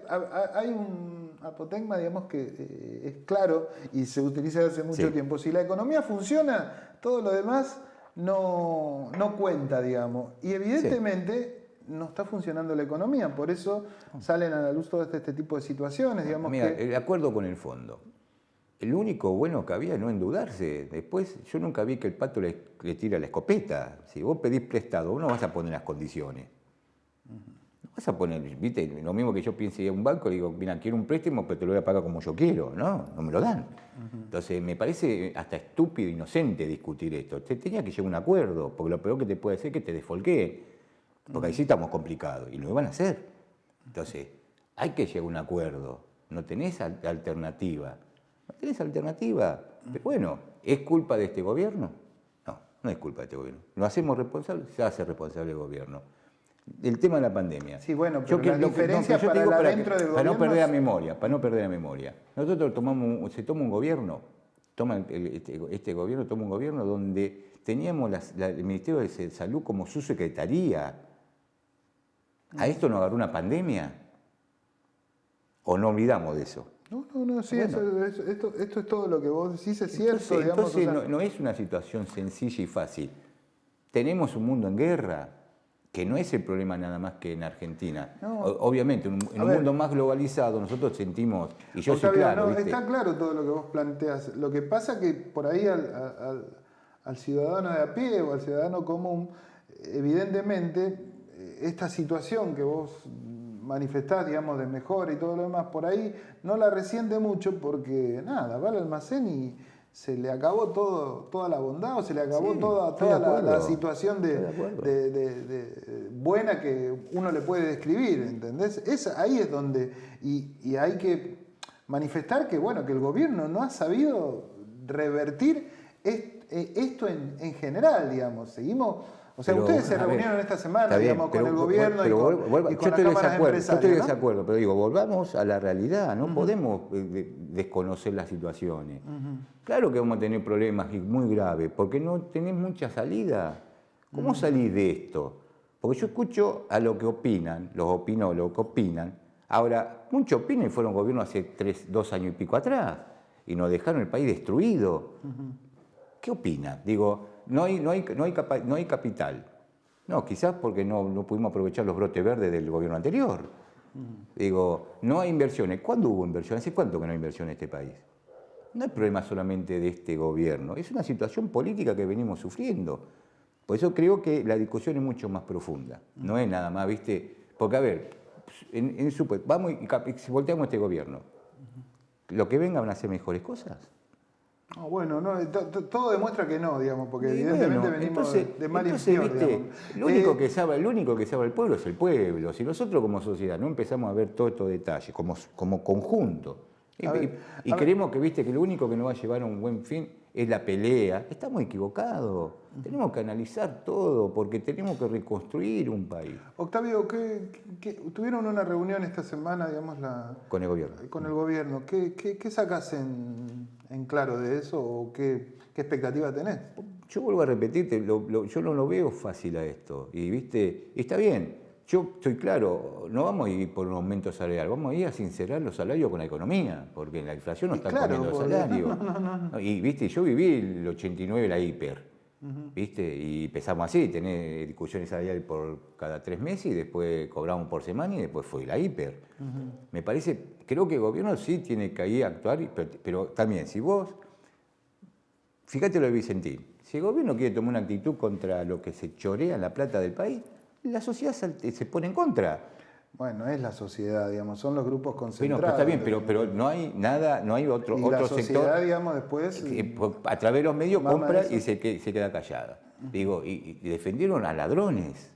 hay un apotegma, digamos, que es claro y se utiliza desde hace mucho tiempo. Si la economía funciona, todo lo demás no cuenta, digamos. Y evidentemente... no está funcionando la economía, por eso salen a la luz todo este tipo de situaciones, digamos. Mira, el acuerdo con el fondo. El único bueno que había no endeudarse. Después, yo nunca vi que el pato le tira la escopeta. Si vos pedís prestado, vos no vas a poner las condiciones. No vas a poner, viste, lo mismo que yo piense en un banco, le digo, mira, quiero un préstamo, pero te lo voy a pagar como yo quiero. No me lo dan. Entonces, me parece hasta estúpido, inocente discutir esto. Tenía que llegar a un acuerdo, porque lo peor que te puede hacer es que te desfolquee. Porque ahí sí estamos complicados, y lo van a hacer. Entonces, hay que llegar a un acuerdo. No tenés alternativa. No tenés alternativa. Pero bueno, ¿es culpa de este gobierno? No es culpa de este gobierno. ¿Lo hacemos responsable? Se hace responsable el gobierno. El tema de la pandemia. Sí, bueno, pero la diferencia para la dentro del gobierno... Para no perder la memoria. Nosotros se toma un gobierno, este gobierno toma un gobierno donde teníamos el Ministerio de Salud como su secretaría. ¿A esto nos agarró una pandemia? ¿O no olvidamos de eso? No, sí, bueno, esto es todo lo que vos decís, es cierto. Entonces no es una situación sencilla y fácil. Tenemos un mundo en guerra, que no es el problema nada más que en Argentina. No. Obviamente, en un mundo más globalizado nosotros sentimos, y yo soy claro... está claro todo lo que vos planteás. Lo que pasa que por ahí al ciudadano de a pie o al ciudadano común, evidentemente... esta situación que vos manifestás, digamos, de mejora y todo lo demás por ahí, no la resiente mucho porque, nada, va al almacén y se le acabó toda la bondad o se le acabó toda la situación buena que uno le puede describir, ¿entendés? Ahí es donde, y hay que manifestar que, bueno, que el gobierno no ha sabido revertir esto en general, digamos. Seguimos... O sea, ustedes se reunieron esta semana, digamos, con el gobierno y con las cámaras empresariales. Yo estoy de desacuerdo, pero digo, volvamos a la realidad, no podemos desconocer las situaciones. Claro que vamos a tener problemas muy graves, porque no tenés mucha salida. ¿Cómo salir de esto? Porque yo escucho a lo que opinan, los opinólogos que opinan. Ahora, muchos opinan y fueron gobiernos hace 2 años y pico atrás, y nos dejaron el país destruido. ¿Qué opinan? Digo, no hay capital. No, quizás porque no pudimos aprovechar los brotes verdes del gobierno anterior. Digo, no hay inversiones. ¿Cuándo hubo inversiones? ¿Hace cuánto que no hay inversión en este país? No es problema solamente de este gobierno, es una situación política que venimos sufriendo. Por eso creo que la discusión es mucho más profunda. No es nada más, ¿viste? Porque, a ver, vamos y si volteamos este gobierno, ¿lo que venga van a ser mejores cosas? No, bueno, no, todo demuestra que no, digamos, porque evidentemente venimos de mal en peor, digamos. Lo único que sabe el pueblo es el pueblo. Si nosotros como sociedad no empezamos a ver todos estos detalles como conjunto, y creemos que, viste, que lo único que nos va a llevar a un buen fin es la pelea, estamos equivocados. Tenemos que analizar todo, porque tenemos que reconstruir un país. Octavio, tuvieron una reunión esta semana, digamos, con el gobierno. Con el gobierno. ¿Qué sacás en claro de eso o qué expectativa tenés? Yo vuelvo a repetirte, yo no lo veo fácil a esto. Y, viste, está bien, yo estoy claro, no vamos a ir por un aumento salarial, vamos a ir a sincerar los salarios con la economía, porque la inflación no está comiendo el salario. No. Y, viste, yo viví el 89 la hiper. ¿Viste? Y empezamos así, tener discusiones salariales por cada 3 meses y después cobramos por semana y después fue la hiper. Me parece, creo que el gobierno sí tiene que ahí actuar, pero también, si vos, fíjate lo de Vicentín, si el gobierno quiere tomar una actitud contra lo que se chorea en la plata del país, la sociedad se pone en contra. Bueno, es la sociedad, digamos, son los grupos concentrados. Bueno, está bien, pero no hay nada, no hay otro sector. La sociedad, digamos, después... a través de los medios compra y se queda callada. Digo, y defendieron a ladrones.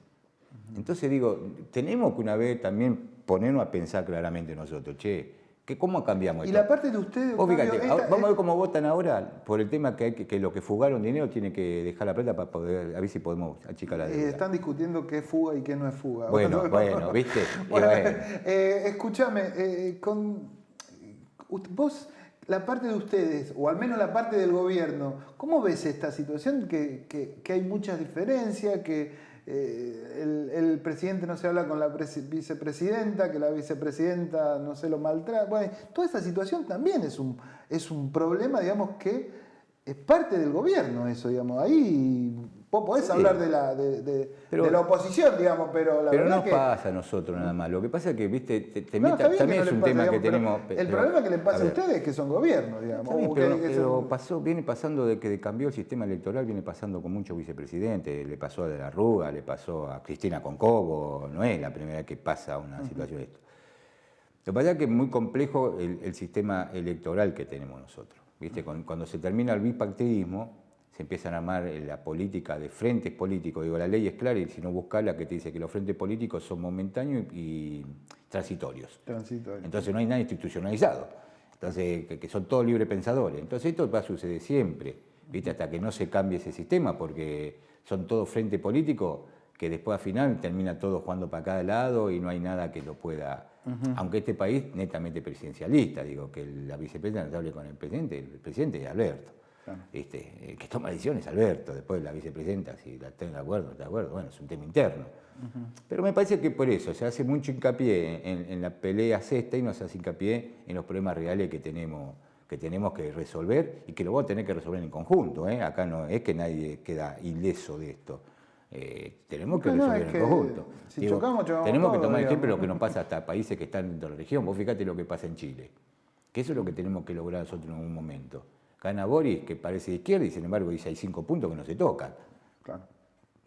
Entonces digo, tenemos que una vez también ponernos a pensar claramente nosotros, ¿cómo cambiamos esto? Y la parte de ustedes... Vos fíjate, vamos a ver cómo votan ahora por el tema que los que fugaron dinero tienen que dejar la plata para poder, a ver si podemos achicar la deuda. Están discutiendo qué es fuga y qué no es fuga. Bueno, ¿viste? Escúchame, vos, la parte de ustedes, o al menos la parte del gobierno, ¿cómo ves esta situación? Que hay muchas diferencias, que el presidente no se habla con la vicepresidenta, que la vicepresidenta no se lo maltrata. Bueno, toda esta situación también es un problema, digamos, que es parte del gobierno eso, digamos. Ahí vos podés hablar de la oposición, digamos, pero la verdad no que... pasa a nosotros nada más. Lo que pasa es que, viste, también es un tema que tenemos... El problema que le pasa a ustedes es que son gobiernos, digamos. Viene pasando de que cambió el sistema electoral, viene pasando con muchos vicepresidentes. Le pasó a De la Rúa, le pasó a Cristina Concobo. No es la primera vez que pasa una situación de esto. Lo que pasa es que es muy complejo el sistema electoral que tenemos nosotros. ¿Viste? Cuando se termina el bipartidismo, se empiezan a armar la política de frentes políticos. Digo, la ley es clara y si no buscas la que te dice que los frentes políticos son momentáneos y transitorios. Entonces no hay nada institucionalizado. Entonces, que son todos librepensadores. Entonces esto va a suceder siempre, ¿viste? Hasta que no se cambie ese sistema, porque son todos frentes políticos que después al final termina todo jugando para cada lado y no hay nada que lo pueda... Aunque este país netamente presidencialista, digo, que la vicepresidenta hable con el presidente es Alberto. Claro. Que toma decisiones Alberto, después la vicepresidenta, si la está de acuerdo, está de acuerdo, bueno, es un tema interno. Pero me parece que por eso se hace mucho hincapié en la pelea esta y no se hace hincapié en los problemas reales que tenemos que resolver y que lo vamos a tener que resolver en conjunto. Acá no es que nadie queda ileso de esto. Tenemos que resolver en conjunto. Si chocamos tenemos que tomar todo, ejemplo de lo que nos pasa hasta países que están dentro de la región. Vos fíjate lo que pasa en Chile, que eso es lo que tenemos que lograr nosotros en algún momento. Gana Boris, que parece de izquierda y sin embargo dice hay 5 puntos que no se tocan. Claro.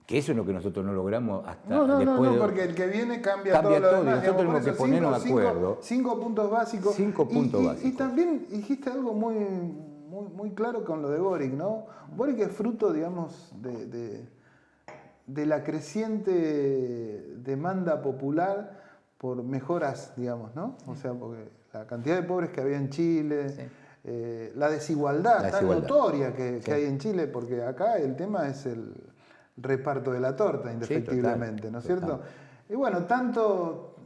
Que eso es lo que nosotros no logramos hasta No, después. porque el que viene cambia todo lo todo. demás. Y nosotros tenemos que ponernos de acuerdo. 5 puntos básicos. 5 puntos básicos. Y también dijiste algo muy claro con lo de Boric, ¿no? Boric es fruto, digamos, de la creciente demanda popular por mejoras, digamos, ¿no? O sea, porque la cantidad de pobres que había en Chile, la desigualdad tan notoria que hay en Chile, porque acá el tema es el reparto de la torta, indefectiblemente, ¿no es cierto? Y bueno,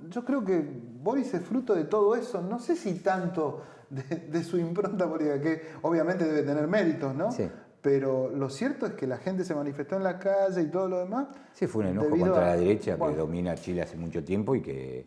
yo creo que Boris es fruto de todo eso, no sé si tanto de su impronta política, que obviamente debe tener méritos, ¿no? Sí. Pero lo cierto es que la gente se manifestó en la calle y todo lo demás. Sí, fue un enojo contra la derecha que domina Chile hace mucho tiempo y que...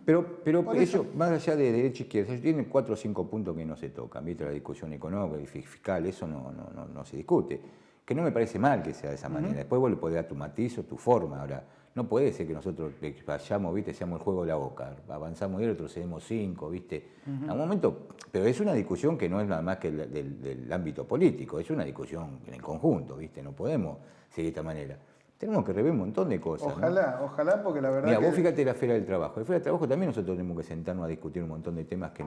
Pero eso, más allá de derecha e izquierda, tienen 4 o 5 puntos que no se tocan, ¿viste? La discusión económica y fiscal, eso no se discute. Que no me parece mal que sea de esa manera. Después vos le podés dar tu matiz o tu forma. Ahora, no puede ser que nosotros vayamos, ¿viste? Seamos el juego de la boca. Avanzamos y retrocedemos 5, ¿viste? A un momento, pero es una discusión que no es nada más que del ámbito político, es una discusión en el conjunto, ¿viste? No podemos seguir de esta manera. Tenemos que rever un montón de cosas. Ojalá, porque la verdad. Mira, vos fíjate la Feria del Trabajo. En la Feria del Trabajo también nosotros tenemos que sentarnos a discutir un montón de temas que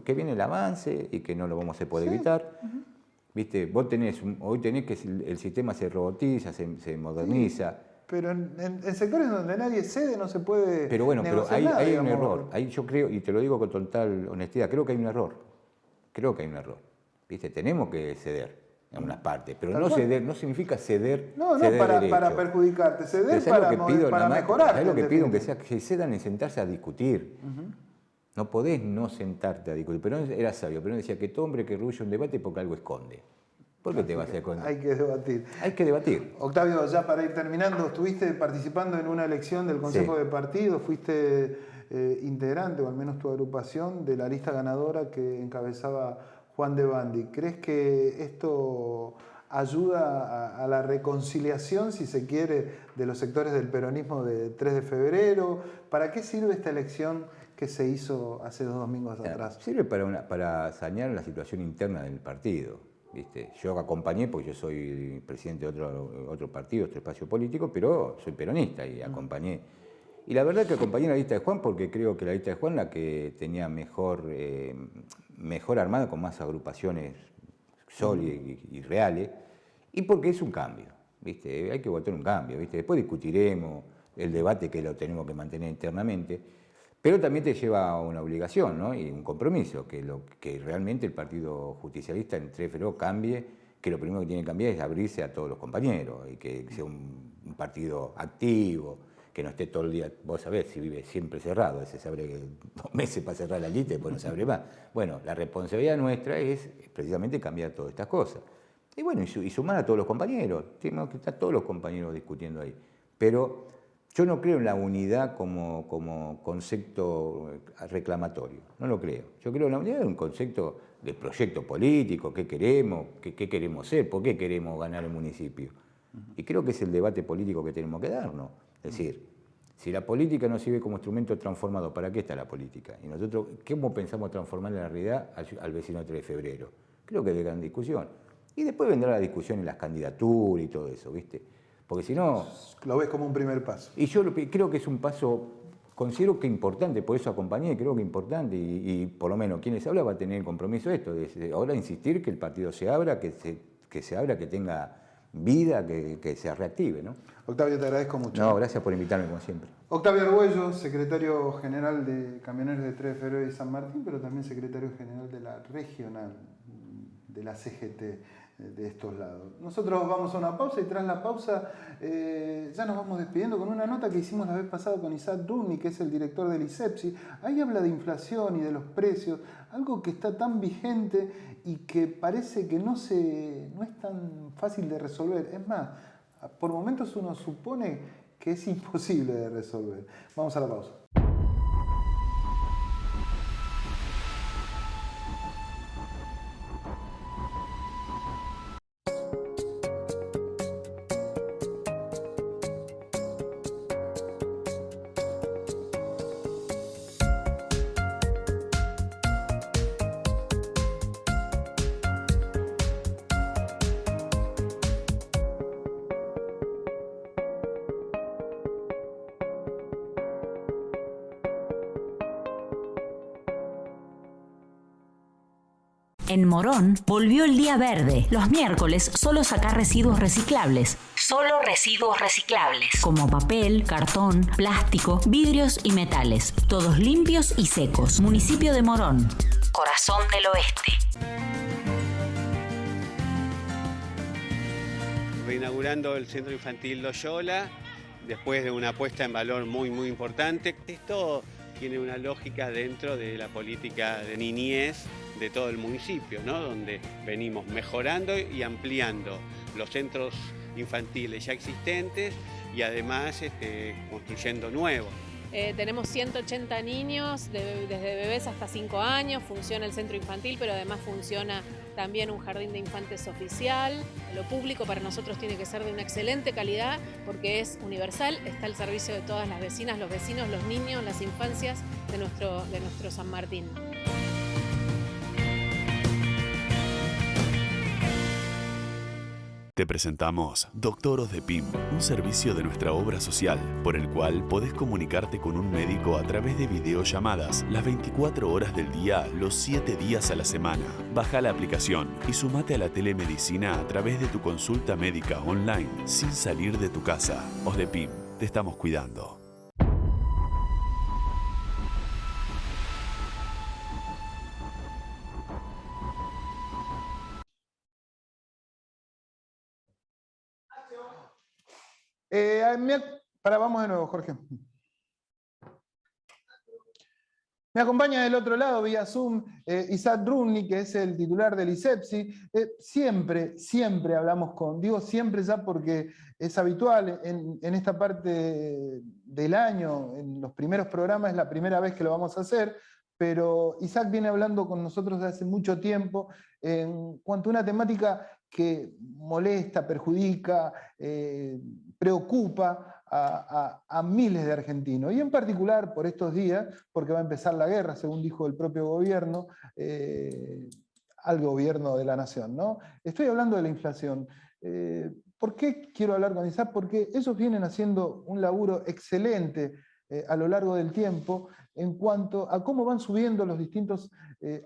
que viene el avance y que no lo vamos a poder evitar. ¿Viste? Vos hoy tenés que el sistema se robotiza, se moderniza. Sí. Pero en sectores donde nadie cede no se puede. Pero bueno, hay un error. Ahí yo creo, y te lo digo con total honestidad, creo que hay un error. ¿Viste? Tenemos que ceder en unas partes, pero no ceder no significa ceder. Para perjudicarte, ceder para mejorar. ¿Sabés lo que pido? Aunque sea que cedan en sentarse a discutir. No podés no sentarte a discutir. Pero era sabio, pero decía que todo hombre que ruye un debate porque algo esconde. ¿Por qué te vas a esconder? Hay que debatir. Hay que debatir. Octavio, ya para ir terminando, estuviste participando en una elección del Consejo de Partido, fuiste integrante, o al menos tu agrupación, de la lista ganadora que encabezaba Juan de Bandi. ¿Crees que esto ayuda a la reconciliación, si se quiere, de los sectores del peronismo de 3 de febrero? ¿Para qué sirve esta elección que se hizo hace 2 domingos atrás? Sirve para sanear la situación interna del partido. ¿Viste? Yo acompañé, porque yo soy presidente de otro partido, otro espacio político, pero soy peronista y acompañé. Y la verdad que acompañé la lista de Juan porque creo que la lista de Juan la que tenía mejor armada, con más agrupaciones sólidas y reales, y porque es un cambio, ¿viste? Hay que votar un cambio, ¿viste? Después discutiremos el debate que lo tenemos que mantener internamente. Pero también te lleva a una obligación, ¿no? Y un compromiso, que realmente el Partido Justicialista en 3 de febrero cambie, que lo primero que tiene que cambiar es abrirse a todos los compañeros, y que sea un partido activo, que no esté todo el día, vos sabés, si vive siempre cerrado, a veces se abre 2 meses para cerrar la lista y después no se abre más. Bueno, la responsabilidad nuestra es precisamente cambiar todas estas cosas. Y bueno, y sumar a todos los compañeros, tenemos que estar todos los compañeros discutiendo ahí. Pero yo no creo en la unidad como concepto reclamatorio, no lo creo. Yo creo en la unidad de un concepto de proyecto político, qué queremos ser, por qué queremos ganar el municipio. Y creo que es el debate político que tenemos que darnos. Es decir, si la política nos sirve como instrumento transformador, ¿para qué está la política? Y nosotros, ¿cómo pensamos transformar en la realidad al vecino de 3 de febrero? Creo que es de gran discusión. Y después vendrá la discusión en las candidaturas y todo eso, ¿viste? Porque si no... Lo ves como un primer paso. Y yo creo que es un paso, considero que importante, por eso acompañé, creo que importante, y por lo menos quienes hablan va a tener el compromiso de esto, de ahora insistir que el partido se abra, que se abra, que tenga vida, que se reactive, ¿no? Octavio, te agradezco mucho. No, gracias por invitarme, como siempre. Octavio Argüello, secretario general de Camioneros de 3 de febrero y San Martín, pero también secretario general de la regional, de la CGT de estos lados. Nosotros vamos a una pausa y tras la pausa ya nos vamos despidiendo con una nota que hicimos la vez pasada con Isaac Dubny, que es el director del ISEPSI. Ahí habla de inflación y de los precios, algo que está tan vigente y que parece que no es tan fácil de resolver. Es más, por momentos uno supone que es imposible de resolver. Vamos a la pausa. En Morón volvió el día verde. Los miércoles solo sacar residuos reciclables. Solo residuos reciclables. Como papel, cartón, plástico, vidrios y metales. Todos limpios y secos. Municipio de Morón. Corazón del Oeste. Reinaugurando el Centro Infantil Loyola, después de una puesta en valor muy importante. Esto tiene una lógica dentro de la política de niñez de todo el municipio, ¿no? Donde venimos mejorando y ampliando los centros infantiles ya existentes y además construyendo nuevos. Tenemos 180 niños, desde bebés hasta 5 años, funciona el centro infantil, pero además funciona también un jardín de infantes oficial. Lo público para nosotros tiene que ser de una excelente calidad porque es universal, está al servicio de todas las vecinas, los vecinos, los niños, las infancias de nuestro San Martín. Te presentamos Doctoros de PIM, un servicio de nuestra obra social, por el cual podés comunicarte con un médico a través de videollamadas las 24 horas del día, los 7 días a la semana. Baja la aplicación y sumate a la telemedicina a través de tu consulta médica online, sin salir de tu casa. OSDEPIM, te estamos cuidando. Vamos de nuevo, Jorge. Me acompaña del otro lado, vía Zoom, Isaac Drumny, que es el titular del ISEPSI. Siempre hablamos digo siempre ya porque es habitual en esta parte del año, en los primeros programas, es la primera vez que lo vamos a hacer, pero Isaac viene hablando con nosotros desde hace mucho tiempo en cuanto a una temática que molesta, perjudica, preocupa a miles de argentinos, y en particular por estos días, porque va a empezar la guerra, según dijo el propio gobierno, al gobierno de la nación, ¿no? Estoy hablando de la inflación. ¿Por qué quiero hablar con Isaac? Porque ellos vienen haciendo un laburo excelente a lo largo del tiempo en cuanto a cómo van subiendo los distintos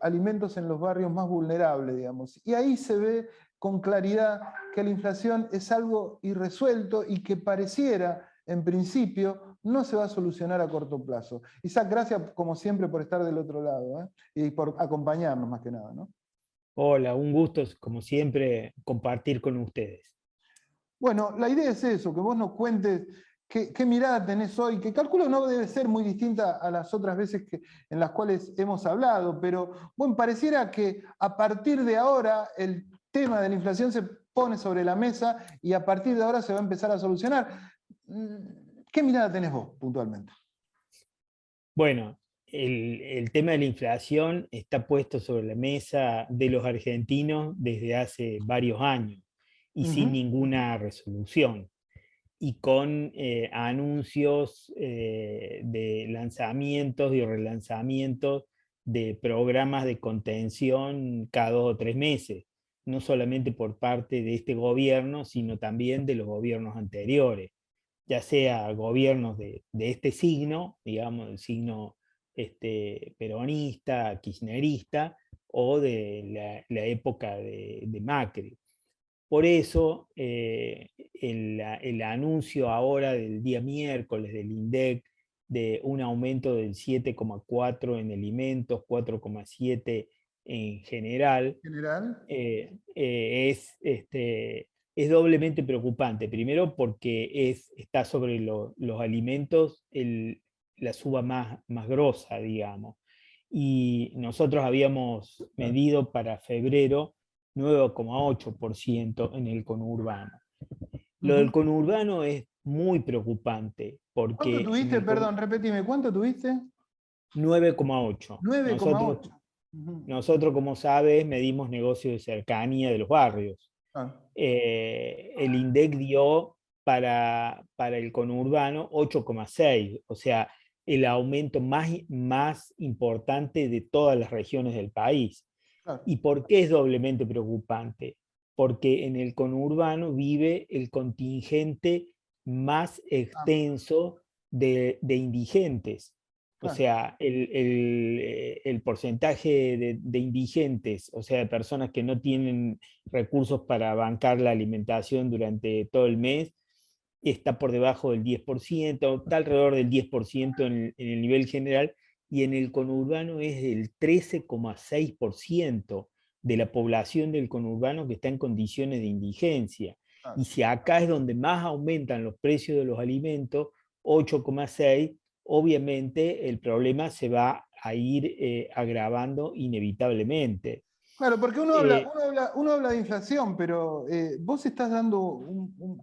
alimentos en los barrios más vulnerables, digamos. Y ahí se ve con claridad que la inflación es algo irresuelto y que pareciera, en principio, no se va a solucionar a corto plazo. Isaac, gracias como siempre por estar del otro lado, y por acompañarnos más que nada, ¿no? Hola, un gusto, como siempre, compartir con ustedes. Bueno, la idea es eso, que vos nos cuentes qué mirada tenés hoy, que calculo no debe ser muy distinta a las otras veces en las cuales hemos hablado, pero bueno, pareciera que a partir de ahora el tema de la inflación se pone sobre la mesa y a partir de ahora se va a empezar a solucionar. ¿Qué mirada tenés vos puntualmente? Bueno, el tema de la inflación está puesto sobre la mesa de los argentinos desde hace varios años y sin ninguna resolución. Y con anuncios de lanzamientos y relanzamientos de programas de contención cada 2 o 3 meses, no solamente por parte de este gobierno, sino también de los gobiernos anteriores, ya sea gobiernos de este signo, digamos, el signo peronista, kirchnerista, o de la época de Macri. Por eso, el anuncio ahora del día miércoles del INDEC de un aumento del 7,4 en alimentos, 4,7 en general, es doblemente preocupante. Primero porque está sobre los alimentos la suba más grosa, digamos. Y nosotros habíamos medido para febrero 9,8% en el conurbano. Lo del conurbano es muy preocupante porque... ¿Cuánto tuviste? Perdón, repetime, ¿cuánto tuviste? 9,8. 9,8. Nosotros, como sabes, medimos negocios de cercanía de los barrios. El INDEC dio para el conurbano 8,6, o sea, el aumento más importante de todas las regiones del país. ¿Y por qué es doblemente preocupante? Porque en el conurbano vive el contingente más extenso de indigentes. O sea, el porcentaje de indigentes, o sea, de personas que no tienen recursos para bancar la alimentación durante todo el mes, está por debajo del 10%, está alrededor del 10% en el nivel general, y en el conurbano es el 13,6% de la población del conurbano que está en condiciones de indigencia. Y si acá es donde más aumentan los precios de los alimentos, 8,6%, obviamente el problema se va a ir agravando inevitablemente. Claro, porque uno habla de inflación, pero vos estás dando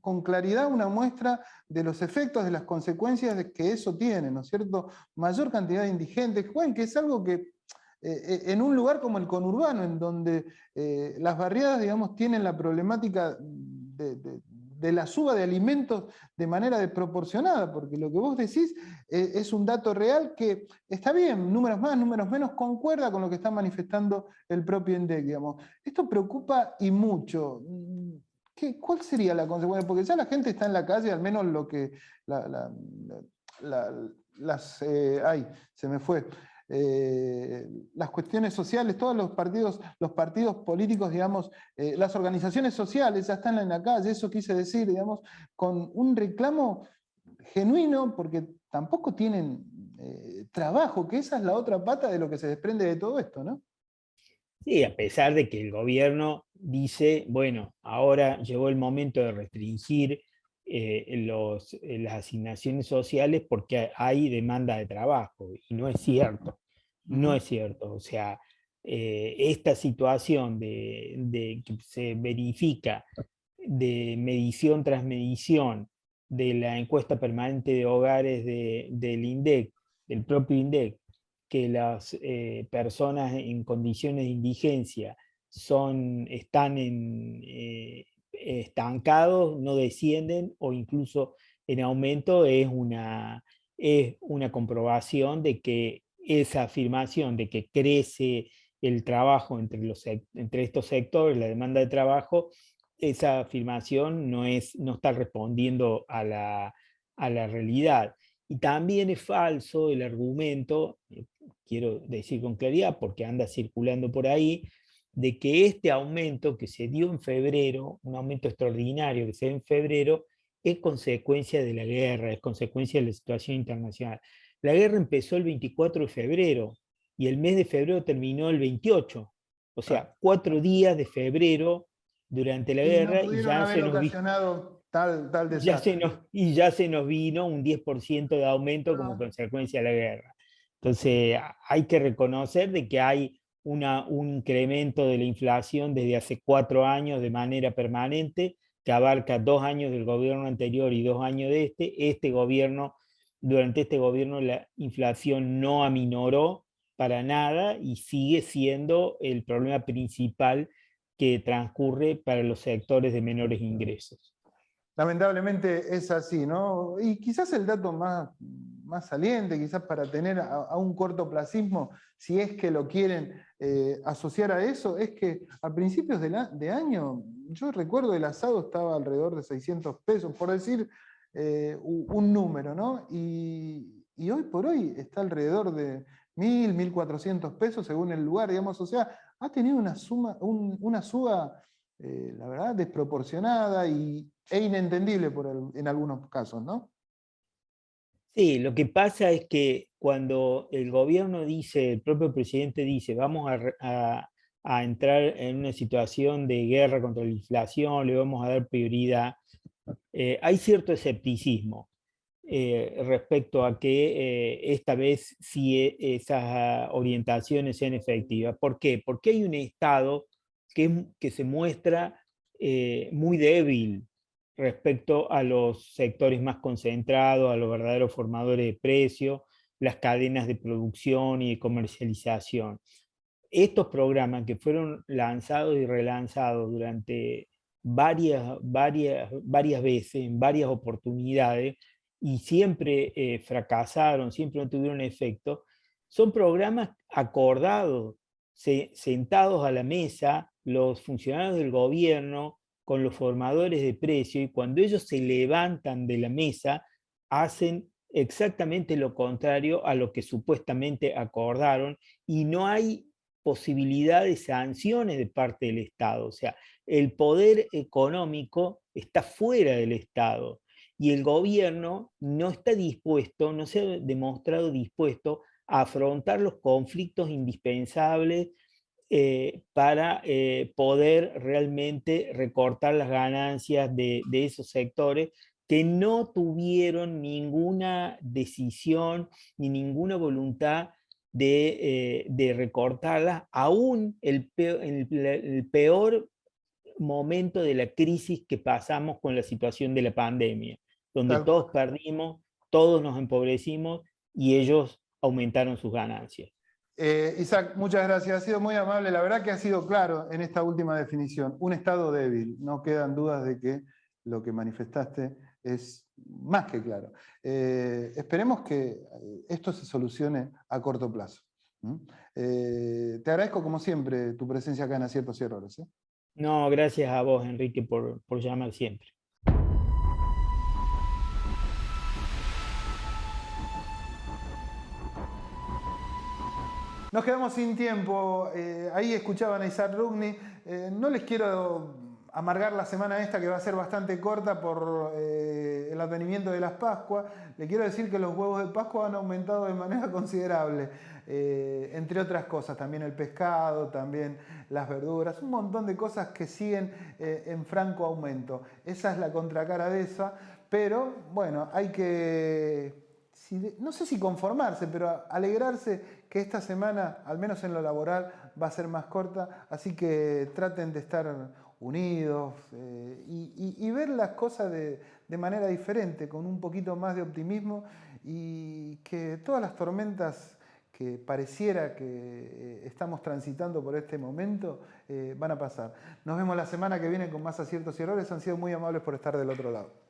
con claridad una muestra de los efectos, de las consecuencias que eso tiene, ¿no es cierto? Mayor cantidad de indigentes, bueno, que es algo que en un lugar como el conurbano, en donde las barriadas, digamos, tienen la problemática de la suba de alimentos de manera desproporcionada, porque lo que vos decís es un dato real que está bien, números más, números menos, concuerda con lo que está manifestando el propio INDEC, digamos. Esto preocupa y mucho. ¿Cuál sería la consecuencia? Porque ya la gente está en la calle, al menos lo que se me fue. Las cuestiones sociales, todos los partidos políticos, digamos, las organizaciones sociales ya están en la calle, eso quise decir, digamos, con un reclamo genuino, porque tampoco tienen trabajo, que esa es la otra pata de lo que se desprende de todo esto, ¿no? Sí, a pesar de que el gobierno dice, bueno, ahora llegó el momento de restringir las asignaciones sociales porque hay demanda de trabajo, y no es cierto, no es cierto. O sea, esta situación de que se verifica de medición tras medición de la encuesta permanente de hogares del INDEC, del propio INDEC, que las personas en condiciones de indigencia están estancados, no descienden o incluso en aumento, es una comprobación de que esa afirmación de que crece el trabajo entre estos sectores, la demanda de trabajo, esa afirmación no está respondiendo a la realidad. Y también es falso el argumento, quiero decir con claridad porque anda circulando por ahí, de que este aumento que se dio en febrero, un aumento extraordinario que se dio en febrero, es consecuencia de la guerra, es consecuencia de la situación internacional. La guerra empezó el 24 de febrero y el mes de febrero terminó el 28. O sea, 4 días de febrero durante la guerra, no pudieron haber ocasionado tal desastre. Y ya se nos vino un 10% de aumento como consecuencia de la guerra. Entonces hay que reconocer de que hay un incremento de la inflación desde hace 4 años de manera permanente, que abarca 2 años del gobierno anterior y 2 años de este gobierno. Durante este gobierno la inflación no aminoró para nada y sigue siendo el problema principal que transcurre para los sectores de menores ingresos. Lamentablemente es así, ¿no? Y quizás el dato más saliente, quizás para tener a un cortoplacismo, si es que lo quieren asociar a eso, es que a principios de año, yo recuerdo el asado estaba alrededor de 600 pesos, por decir un número, ¿no? Y hoy por hoy está alrededor de 1.000, 1.400 pesos según el lugar, digamos, o sea, ha tenido una suba, la verdad, desproporcionada e inentendible en algunos casos, ¿no? Sí, lo que pasa es que cuando el gobierno dice, el propio presidente dice, vamos a entrar en una situación de guerra contra la inflación, le vamos a dar prioridad, hay cierto escepticismo respecto a que esta vez sí esas orientaciones sean efectivas. ¿Por qué? Porque hay un Estado que se muestra muy débil respecto a los sectores más concentrados, a los verdaderos formadores de precios, las cadenas de producción y de comercialización. Estos programas que fueron lanzados y relanzados durante varias veces, en varias oportunidades, y siempre fracasaron, siempre no tuvieron efecto, son programas acordados, sentados a la mesa, los funcionarios del gobierno con los formadores de precio, y cuando ellos se levantan de la mesa, hacen exactamente lo contrario a lo que supuestamente acordaron, y no hay posibilidad de sanciones de parte del Estado. O sea, el poder económico está fuera del Estado y el gobierno no está dispuesto, no se ha demostrado dispuesto a afrontar los conflictos indispensables para poder realmente recortar las ganancias de esos sectores que no tuvieron ninguna decisión ni ninguna voluntad de recortarlas, aún el peor momento de la crisis que pasamos con la situación de la pandemia, donde todos perdimos, todos nos empobrecimos y ellos aumentaron sus ganancias. Isaac, muchas gracias. Ha sido muy amable. La verdad que ha sido claro en esta última definición. Un Estado débil. No quedan dudas de que lo que manifestaste es más que claro. Esperemos que esto se solucione a corto plazo. Te agradezco, como siempre, tu presencia acá en Aciertos y Errores. No, gracias a vos, Enrique, por llamar siempre. Nos quedamos sin tiempo. Ahí escuchaban a Isaac Rugni. No les quiero amargar la semana esta, que va a ser bastante corta por el advenimiento de las Pascuas. Le quiero decir que los huevos de Pascua han aumentado de manera considerable. Entre otras cosas, también el pescado, también las verduras, un montón de cosas que siguen en franco aumento. Esa es la contracara de esa, pero bueno, hay que... no sé si conformarse, pero alegrarse que esta semana, al menos en lo laboral, va a ser más corta, así que traten de estar unidos y ver las cosas de manera diferente, con un poquito más de optimismo, y que todas las tormentas que pareciera que estamos transitando por este momento van a pasar. Nos vemos la semana que viene con más Aciertos y Errores. Han sido muy amables por estar del otro lado.